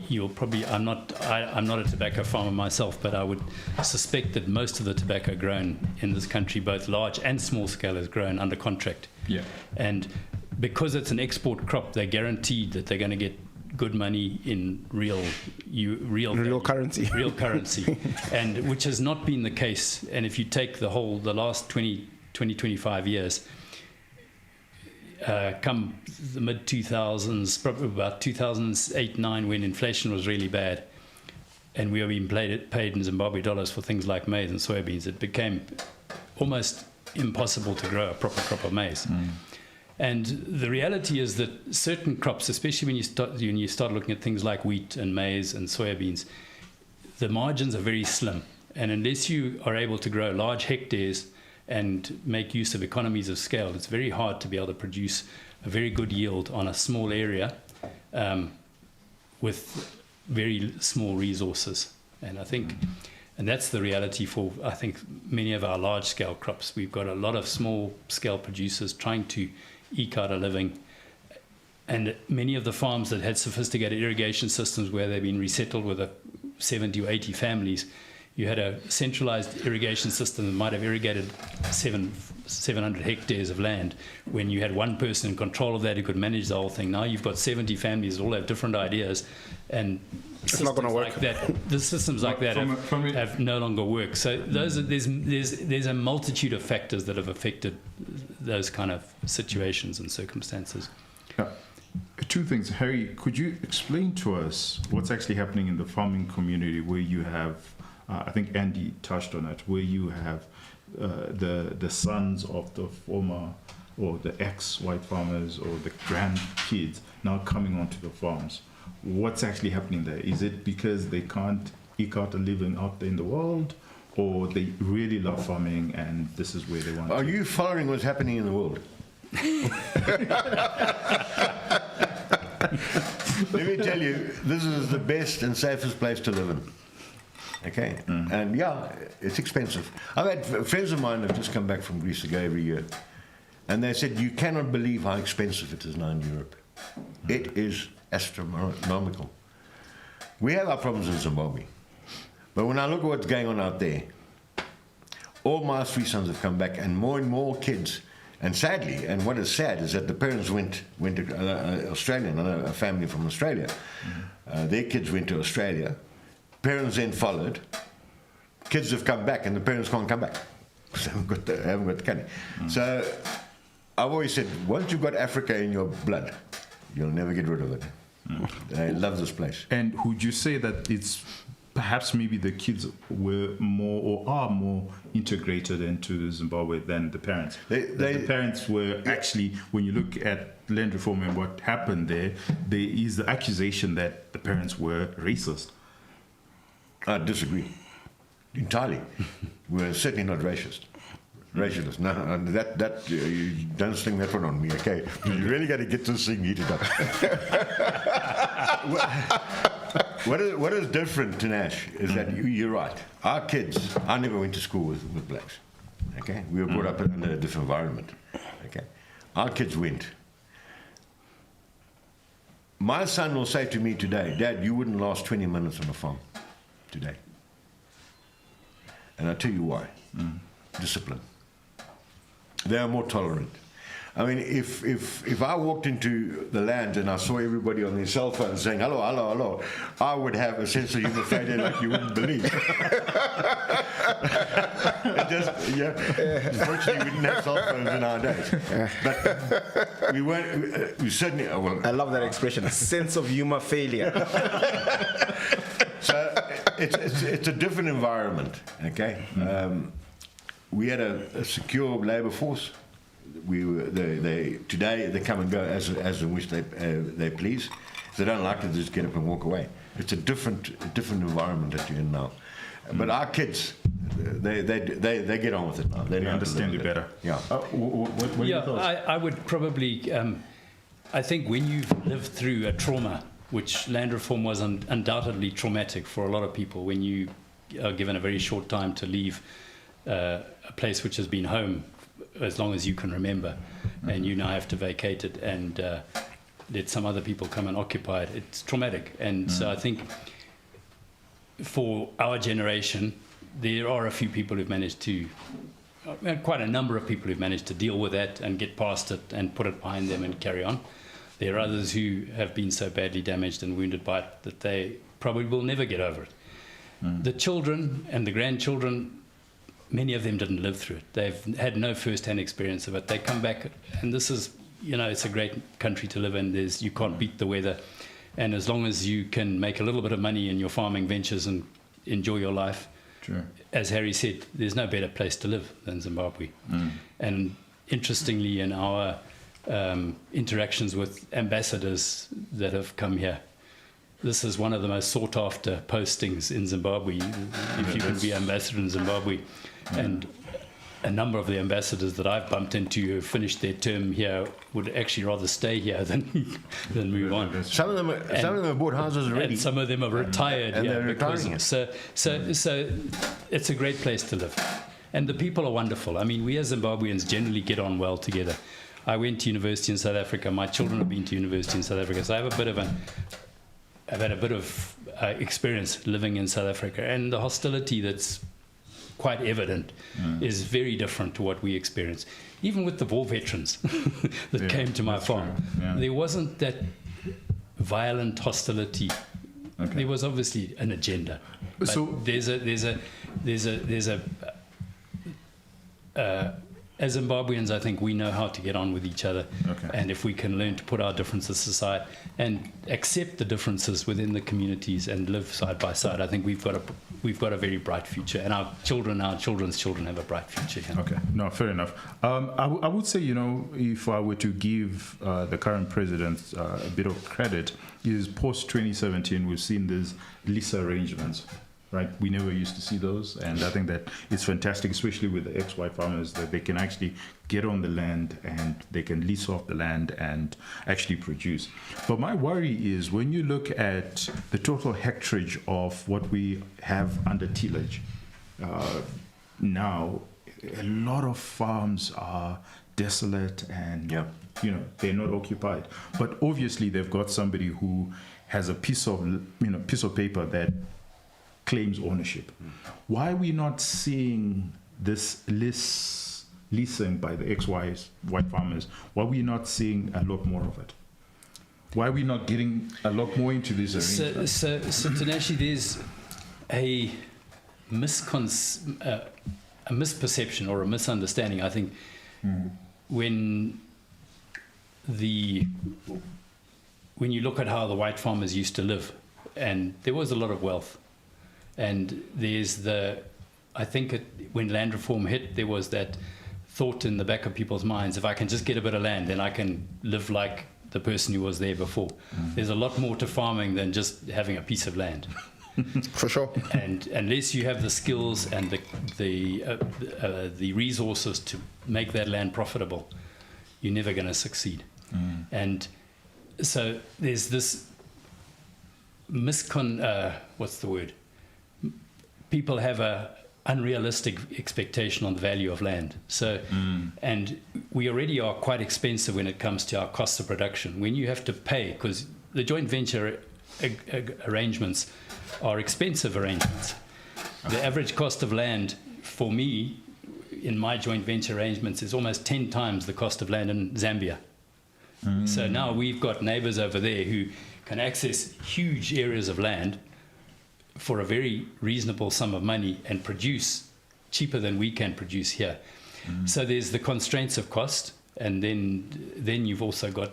You'll probably, I'm not a tobacco farmer myself, but I would suspect that most of the tobacco grown in this country, both large and small scale, is grown under contract. Yeah. And because it's an export crop, they're guaranteed that they're going to get good money in real currency, and which has not been the case. And if you take the last 25 years, come the mid-2000s, probably about 2008-9, when inflation was really bad, and we were being paid in Zimbabwe dollars for things like maize and soybeans, it became almost impossible to grow a proper crop of maize. And the reality is that certain crops, especially when you start looking at things like wheat and maize and soybeans, the margins are very slim. And unless you are able to grow large hectares and make use of economies of scale, it's very hard to be able to produce a very good yield on a small area with very small resources. And I think, and that's the reality for, I think, many of our large-scale crops. We've got a lot of small-scale producers trying to eke out a living. And many of the farms that had sophisticated irrigation systems where they've been resettled with 70 or 80 families, you had a centralized irrigation system that might have irrigated 700 hectares of land. When you had one person in control of that who could manage the whole thing, now you've got 70 families that all have different ideas, and it's not going to work. like that, the systems like that have no longer worked. So there's a multitude of factors that have affected those kind of situations and circumstances. Two things. Harry, could you explain to us what's actually happening in the farming community where you have, I think Andy touched on it, where you have the sons of the former or the ex-white farmers or the grandkids now coming onto the farms? What's actually happening there? Is it because they can't eke out a living out there in the world, or they really love farming and this is where they want Are to? you following what's happening in the world? Let me tell you, this is the best and safest place to live in. Okay? And yeah, it's expensive. I've had friends of mine have just come back from Greece to go every year. And they said, you cannot believe how expensive it is now in Europe. It is astronomical. We have our problems in Zimbabwe. But when I look at what's going on out there, all my 3 sons have come back, and more kids. And sadly, and what is sad is that the parents went to Australia, a family from Australia. Their kids went to Australia. Parents then followed. Kids have come back, and the parents can't come back because they haven't got the money. So I've always said, once you've got Africa in your blood, you'll never get rid of it. I love this place. And would you say that it's perhaps maybe the kids were more or are more integrated into Zimbabwe than the parents? The parents were actually, when you look at land reform and what happened there is the accusation that the parents were racist. I disagree entirely. We're certainly not racist. Racialist. No, that you don't sling that one on me, okay? You really got to get this thing heated up. What is different to Nash is that you're right. Our kids, I never went to school with blacks. Okay, we were brought up in a different environment. Okay, our kids went. My son will say to me today, Dad, you wouldn't last 20 minutes on a farm today. And I'll tell you why. Discipline. They are more tolerant. I mean, if I walked into the land and I saw everybody on their cell phones saying, hello, hello, hello, I would have a sense of human failure like you wouldn't believe. Unfortunately, we didn't have cell phones in our days. But we certainly... Well, I love that expression, sense of humor failure. So it's a different environment, okay? We had a secure labour force. Today they come and go as in which they please. If they don't like it, they just get up and walk away. It's a different environment that you're in now. But our kids, they get on with it now. They understand it better. Yeah. What Yeah, I would probably. I think when you've lived through a trauma, which land reform was undoubtedly traumatic for a lot of people, when you are given a very short time to leave a place which has been home as long as you can remember, and you now have to vacate it and let some other people come and occupy it. It's traumatic. And so I think for our generation, there are a few people who've managed to, quite a number of people who've managed to deal with that and get past it and put it behind them and carry on. There are others who have been so badly damaged and wounded by it that they probably will never get over it. The children and the grandchildren, many of them didn't live through it. They've had no first-hand experience of it. They come back, and this is, it's a great country to live in. You can't beat the weather. And as long as you can make a little bit of money in your farming ventures and enjoy your life, sure. As Harry said, there's no better place to live than Zimbabwe. And interestingly, in our interactions with ambassadors that have come here, this is one of the most sought-after postings in Zimbabwe, if you can be ambassador in Zimbabwe. And a number of the ambassadors that I've bumped into who have finished their term here would actually rather stay here than move on. Some of them have bought houses already. And some of them are retired and here. they're retiring. So it's a great place to live. And the people are wonderful. I mean, we as Zimbabweans generally get on well together. I went to university in South Africa. My children have been to university in South Africa. So I've had a bit of experience living in South Africa, and the hostility that's quite evident is very different to what we experience. Even with the war veterans that came to my farm, there wasn't that violent hostility. Okay. There was obviously an agenda. But so there's a as Zimbabweans, I think we know how to get on with each other. Okay. And if we can learn to put our differences aside and accept the differences within the communities and live side by side, I think we've got a very bright future, and our children's children have a bright future here. Okay, no, fair enough. I would say, if I were to give the current president a bit of credit, is post 2017 we've seen these lease arrangements. Right, we never used to see those, and I think that it's fantastic, especially with the ex-white farmers, that they can actually get on the land and they can lease off the land and actually produce. But my worry is when you look at the total hectarage of what we have under tillage now, a lot of farms are desolate and they're not occupied. But obviously, they've got somebody who has a piece of paper that claims ownership. Why are we not seeing this leasing by the ex-white farmers? Why are we not seeing a lot more of it? Why are we not getting a lot more into this arrangement? So Tinashe, there's a misperception or a misunderstanding, I think, when you look at how the white farmers used to live, and there was a lot of wealth. And there's when land reform hit, there was that thought in the back of people's minds, if I can just get a bit of land, then I can live like the person who was there before. There's a lot more to farming than just having a piece of land. For sure. And unless you have the skills and the resources to make that land profitable, you're never going to succeed. And so there's this what's the word? People have a unrealistic expectation on the value of land. So, and we already are quite expensive when it comes to our cost of production. When you have to pay, because the joint venture arrangements are expensive arrangements. The average cost of land for me in my joint venture arrangements is almost 10 times the cost of land in Zambia. So now we've got neighbors over there who can access huge areas of land for a very reasonable sum of money and produce cheaper than we can produce here. So there's the constraints of cost, and then you've also got...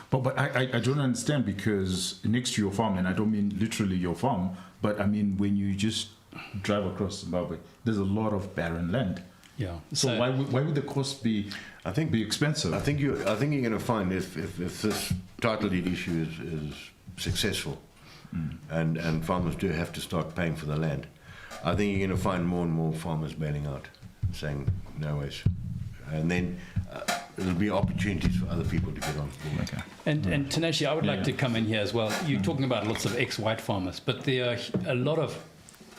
But I don't understand, because next to your farm, and I don't mean literally your farm, but I mean when you just drive across Zimbabwe, there's a lot of barren land. Yeah. So why would the cost be expensive? I think you're going to find if this title deed issue is successful, and farmers do have to start paying for the land, I think you're going to find more and more farmers bailing out, saying no ways, and then there'll be opportunities for other people to get on board. Okay. And Tinashe, I would like to come in here as well. You're talking about lots of ex-white farmers, but there are a lot of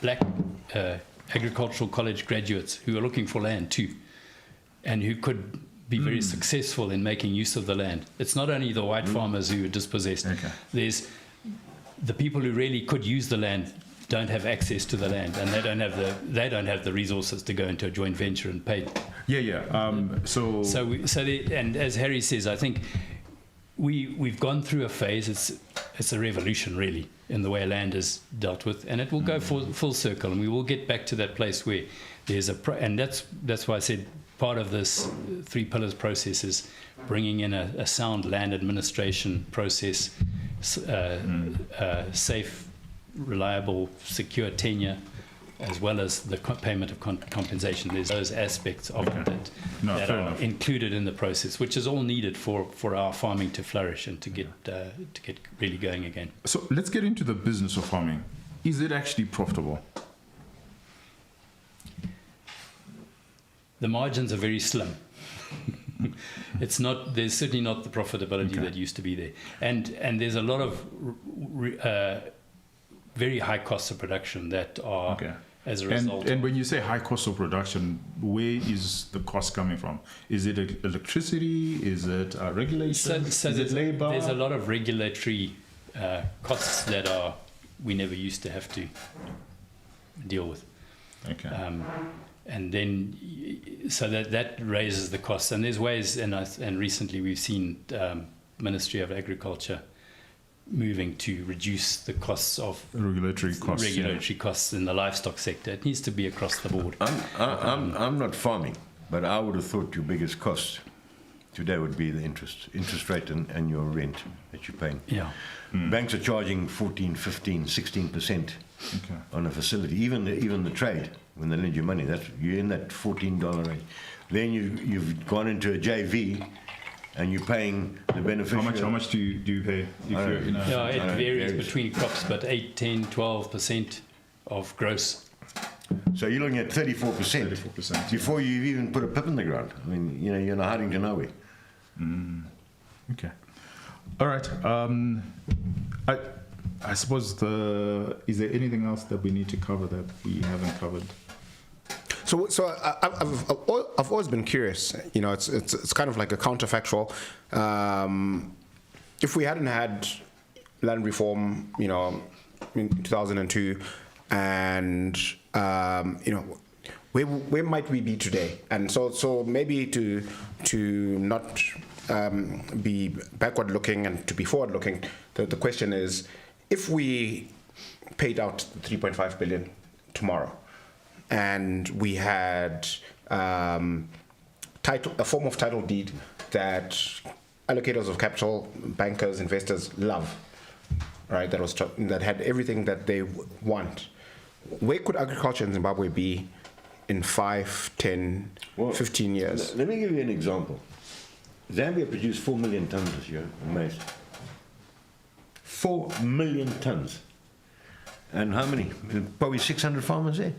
black agricultural college graduates who are looking for land too, and who could be very successful in making use of the land. It's not only the white farmers who are dispossessed. Okay. There's the people who really could use the land don't have access to the land, and they don't have the resources to go into a joint venture and pay. And as Harry says, I think we've gone through a phase. It's a revolution really in the way land is dealt with, and it will go full circle, and we will get back to that place where there's and that's why I said part of this 3 pillars process is bringing in a sound land administration process, safe, reliable, secure tenure, as well as the payment of compensation. There's those aspects of it that are included in the process, which is all needed for our farming to flourish and to get really going again. So let's get into the business of farming. Is it actually profitable? The margins are very slim. It's not. There's certainly not the profitability that used to be there, and there's a lot of very high costs of production that are as a result. And when you say high cost of production, where is the cost coming from? Is it electricity? Is it regulation? So is it labor? There's a lot of regulatory costs that are we never used to have to deal with. Okay. And then, so that raises the costs. And there's ways, and recently we've seen Ministry of Agriculture moving to reduce the costs of regulatory costs in the livestock sector. It needs to be across the board. I'm not farming, but I would have thought your biggest cost today would be the interest rate and your rent that you're paying. Yeah. Banks are charging 14, 15, 16% on a facility. Even the trade, when they lend you money, you're in that $14 rate. Then you've gone into a JV, and you're paying the beneficiary. How much do you pay? If you're in a, it varies between crops, but 8, 10, 12% of gross. So you're looking at 34%. Before you've even put a pip in the ground. I mean, you're not hiding to nowhere. Okay. All right. I suppose is there anything else that we need to cover that we haven't covered? So I've always been curious. It's kind of like a counterfactual. If we hadn't had land reform, in 2002, and where might we be today? And so maybe to not be backward looking and to be forward looking, the question is, if we paid out 3.5 billion tomorrow, and we had a form of title deed that allocators of capital, bankers, investors love, right? That had everything that they want. Where could agriculture in Zimbabwe be in 5, 10, 15 years? Let me give you an example. Zambia produced 4 million tons this year of maize. 4 million tons. And how many? Probably 600 farmers there.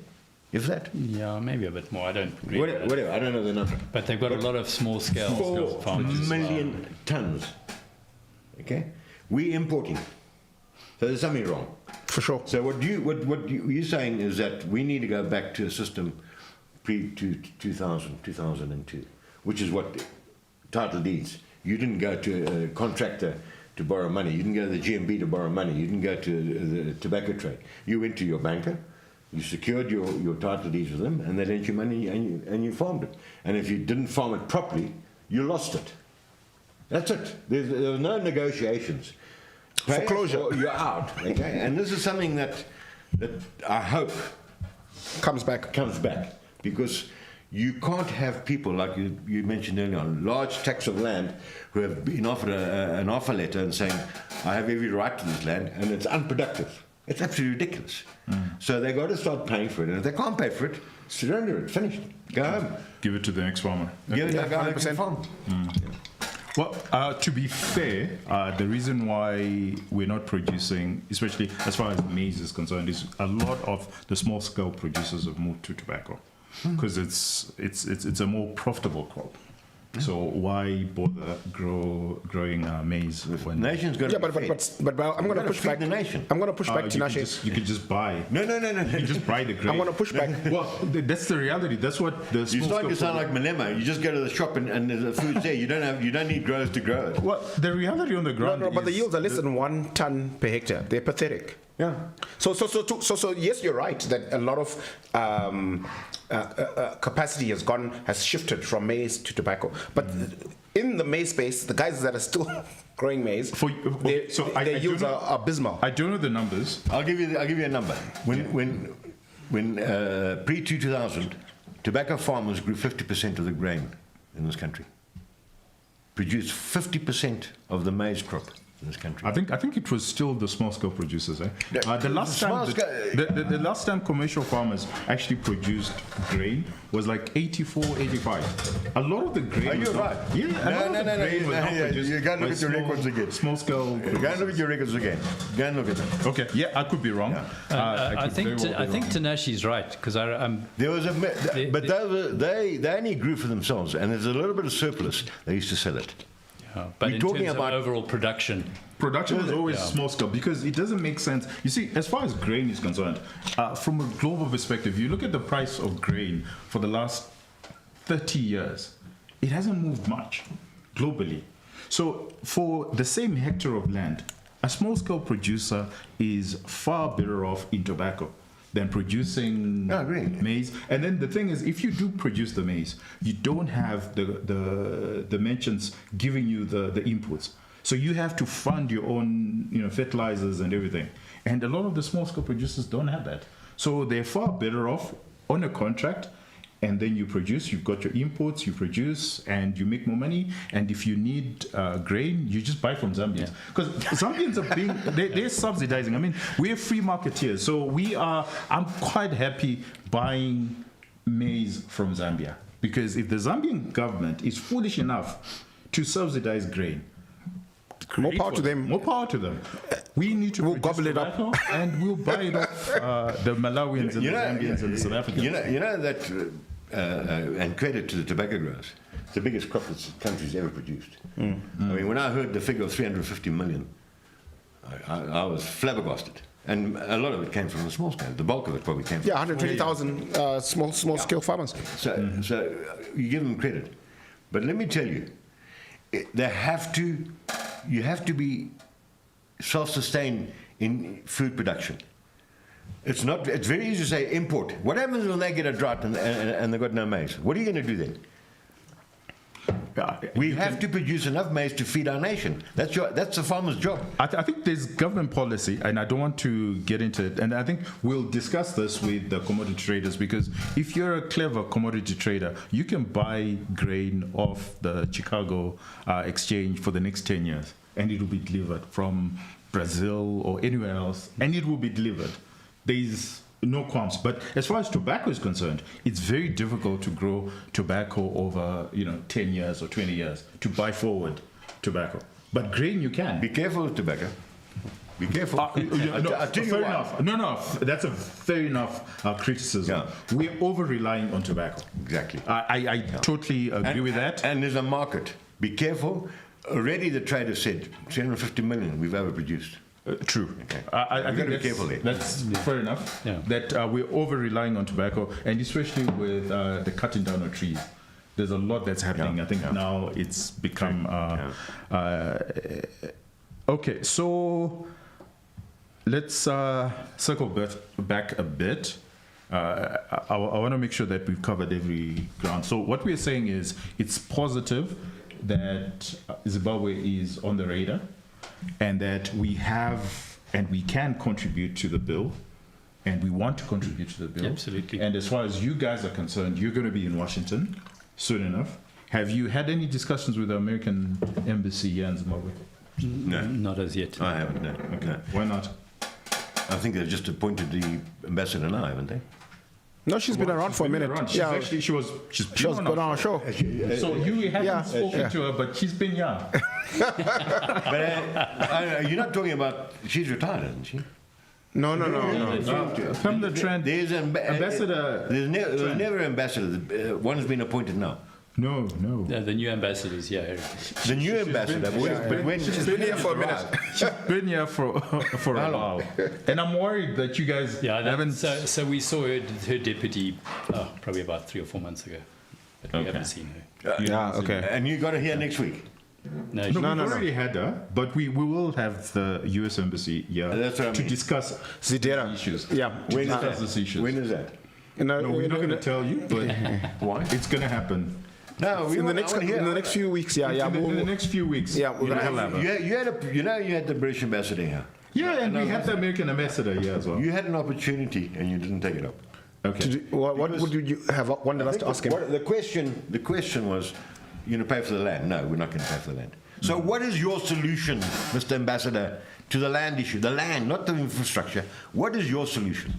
If that? Yeah, maybe a bit more. I don't agree. Whatever, I don't know the number. But they've got a lot of small scale farmers. 4 million tons. Okay? We're importing. So there's something wrong. For sure. So what you're saying is that we need to go back to a system pre-2000, 2002, which is what title deeds. You didn't go to a contractor to borrow money. You didn't go to the GMB to borrow money. You didn't go to the tobacco trade. You went to your banker. You secured your title deeds with them, and they lent you money, and you farmed it. And if you didn't farm it properly, you lost it. That's it. There were no negotiations. Foreclosure. You're out. Okay? And this is something that I hope comes back. Because you can't have people, like you mentioned earlier on, large tracts of land who have been offered an offer letter and saying, I have every right to this land, and it's unproductive. It's absolutely ridiculous. So they've got to start paying for it. And if they can't pay for it, surrender it. Finished. Go home. Give it to the next farmer. Give it to the guy that can farm. Well, to be fair, the reason why we're not producing, especially as far as maize is concerned, is a lot of the small-scale producers have moved to tobacco because it's a more profitable crop. So why bother growing maize when nation's got to but I'm going to push back. The nation. I'm going to push back to Nashi. You could just buy. No. You just buy the grain. I'm going to push back. Well, that's the reality. That's what the. You start to sound like Malema. You just go to the shop and there's a food there. You don't need growers to grow it. Well, the reality on the ground. No, but the yields are less than 1 ton per hectare. They're pathetic. Yeah. So yes, you're right that a lot of capacity has shifted from maize to tobacco. But in the maize space, the guys that are still growing maize, their yields are abysmal. I don't know the numbers. I'll give you a number. When pre-2000, tobacco farmers grew 50% of the grain in this country. Produced 50% of the maize crop in this country. I think it was still the small scale producers. The last time commercial farmers actually produced grain was like 84, 85. A lot of the grain. Are you right? Yeah. No. You got to look at your records again. Small scale. You got to look at your records again. Go and look at them. Okay. Yeah, I could be wrong. Yeah. I think Tanashi's right because there was they only grew for themselves, and there's a little bit of surplus. They used to sell it. But in terms of overall production is always small scale because it doesn't make sense. You see, as far as grain is concerned, from a global perspective, you look at the price of grain for the last 30 years, it hasn't moved much globally. So for the same hectare of land, a small-scale producer is far better off in tobacco than producing I agree. maize. And then the thing is, if you do produce the maize, you don't have the merchants giving you the inputs. So you have to fund your own, fertilizers and everything. And a lot of the small-scale producers don't have that. So they're far better off on a contract, and then you produce, you've got your inputs, you produce, and you make more money. And if you need grain, you just buy from Zambians. Because Zambians are they're subsidizing. I mean, we're free marketeers. So I'm quite happy buying maize from Zambia. Because if the Zambian government is foolish enough to subsidize grain, More power to them. More power to them. We need to We'll gobble it up. and we'll buy it off the Malawians and the Zambians and the South Africans. You know that, and credit to the tobacco growers, it's the biggest crop that the country's ever produced. I mean, when I heard the figure of 350 million, I was flabbergasted. And a lot of it came from the small scale. The bulk of it probably came from 120,000 small scale farmers. So you give them credit. But let me tell you, you have to be self-sustained in food production. It's very easy to say import. What happens when they get a drought and they've got no maize? What are you going to do then? We have to produce enough maize to feed our nation. That's the farmer's job. I think there's government policy, and I don't want to get into it. And I think we'll discuss this with the commodity traders, because if you're a clever commodity trader, you can buy grain off the Chicago exchange for the next 10 years, and it will be delivered from Brazil or anywhere else, and it will be delivered. There's no qualms. But as far as tobacco is concerned, it's very difficult to grow tobacco over 10 years or 20 years, to buy forward tobacco. But grain you can. Be careful with tobacco. Be careful. I'll tell you fair why. enough. No, that's a fair enough criticism. Yeah. We're over-relying on tobacco. Exactly. I totally agree with that. And there's a market. Be careful. Already the trader said 350 million we've overproduced. True. Okay. I We've got think to be careful there. that's fair enough. Yeah. That we're over-relying on tobacco, and especially with the cutting down of trees. There's a lot that's happening. I think now it's become... okay, so let's circle back a bit. I want to make sure that we've covered every ground. So what we're saying is it's positive that Zimbabwe is on the radar, and that we have and we can contribute to the bill, and we want to contribute to the bill. Absolutely. And as far as you guys are concerned, you're going to be in Washington soon enough. Have you had any discussions with the American embassy here in Zimbabwe? No. Not as yet. I haven't, no. Okay. No. Why not? I think they've just appointed the ambassador now, haven't they? No, she's been around for a minute. She's actually, she was been on our show. So you haven't Yeah. spoken to her, but she's been young. But you're not talking about, she's retired, isn't she? No. Pamela Trent, There's an Ambassador. There's never an ambassador. One has been appointed now. No. The new ambassadors, yeah. The new ambassador, but when She's been here for a minute. She's been here for a while. And I'm worried that you guys haven't... So we saw her deputy probably about 3 or 4 months ago, but we haven't seen her. Okay. And you got her here next week. No, We've already had her, but we will have the U.S. Embassy here That's what I to mean. discuss ZIDERA. issues. Yeah. When is discuss these issues. When is that? No, we're not going to tell you, but Why? it's going to happen. No, In the next few weeks, In the next few weeks. Yeah, we're you gonna will have her. you had the British ambassador here. Yeah, and we had the American ambassador here as well. You had an opportunity and you didn't take it up. Okay. What would you have wanted us to ask him? The question was, pay for the land. No, we're not going to pay for the land. So what is your solution, Mr. Ambassador, to the land issue? The land, not the infrastructure. What is your solution?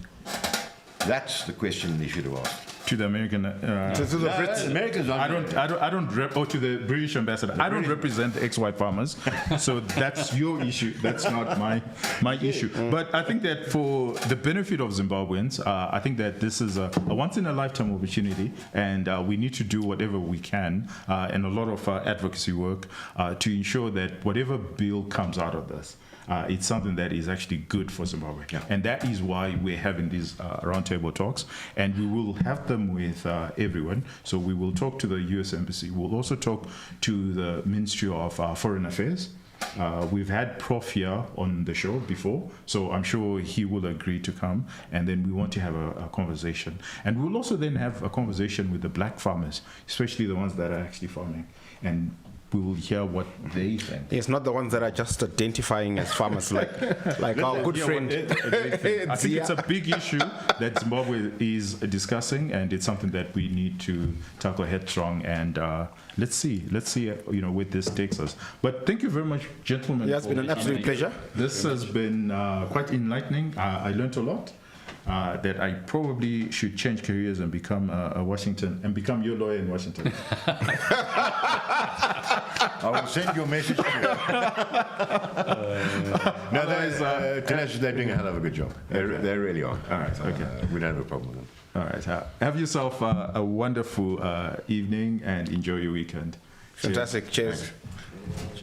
That's the question they should have asked. To the American... To the Brits. Americans aren't. I don't to the British ambassador. I don't represent the ex-white farmers, so that's your issue. That's not my issue. But I think that for the benefit of Zimbabweans, I think that this is a once-in-a-lifetime opportunity, and we need to do whatever we can and a lot of advocacy work to ensure that whatever bill comes out of this, it's something that is actually good for Zimbabwe. Yeah. And that is why we're having these roundtable talks, and we will have them with everyone. So we will talk to the U.S. Embassy. We'll also talk to the Ministry of Foreign Affairs, We've had Prof here on the show before, so I'm sure he will agree to come, and then we want to have a conversation. And we'll also then have a conversation with the black farmers, especially the ones that are actually farming, and we will hear what they think. It's not the ones that are just identifying as farmers, like our good friend. I think it's a big issue that Zimbabwe is discussing, and it's something that we need to tackle headstrong. And let's see, where this takes us. But thank you very much, gentlemen. Yeah, it's been an absolute pleasure. This has been quite enlightening. I learned a lot. That I probably should change careers and become a Washington and become your lawyer in Washington. I will send you a message to you. No, they're doing a hell of a good job. They really are. All right, okay. We don't have a problem with them. All right. Have yourself a wonderful evening and enjoy your weekend. Fantastic. Cheers. Thanks.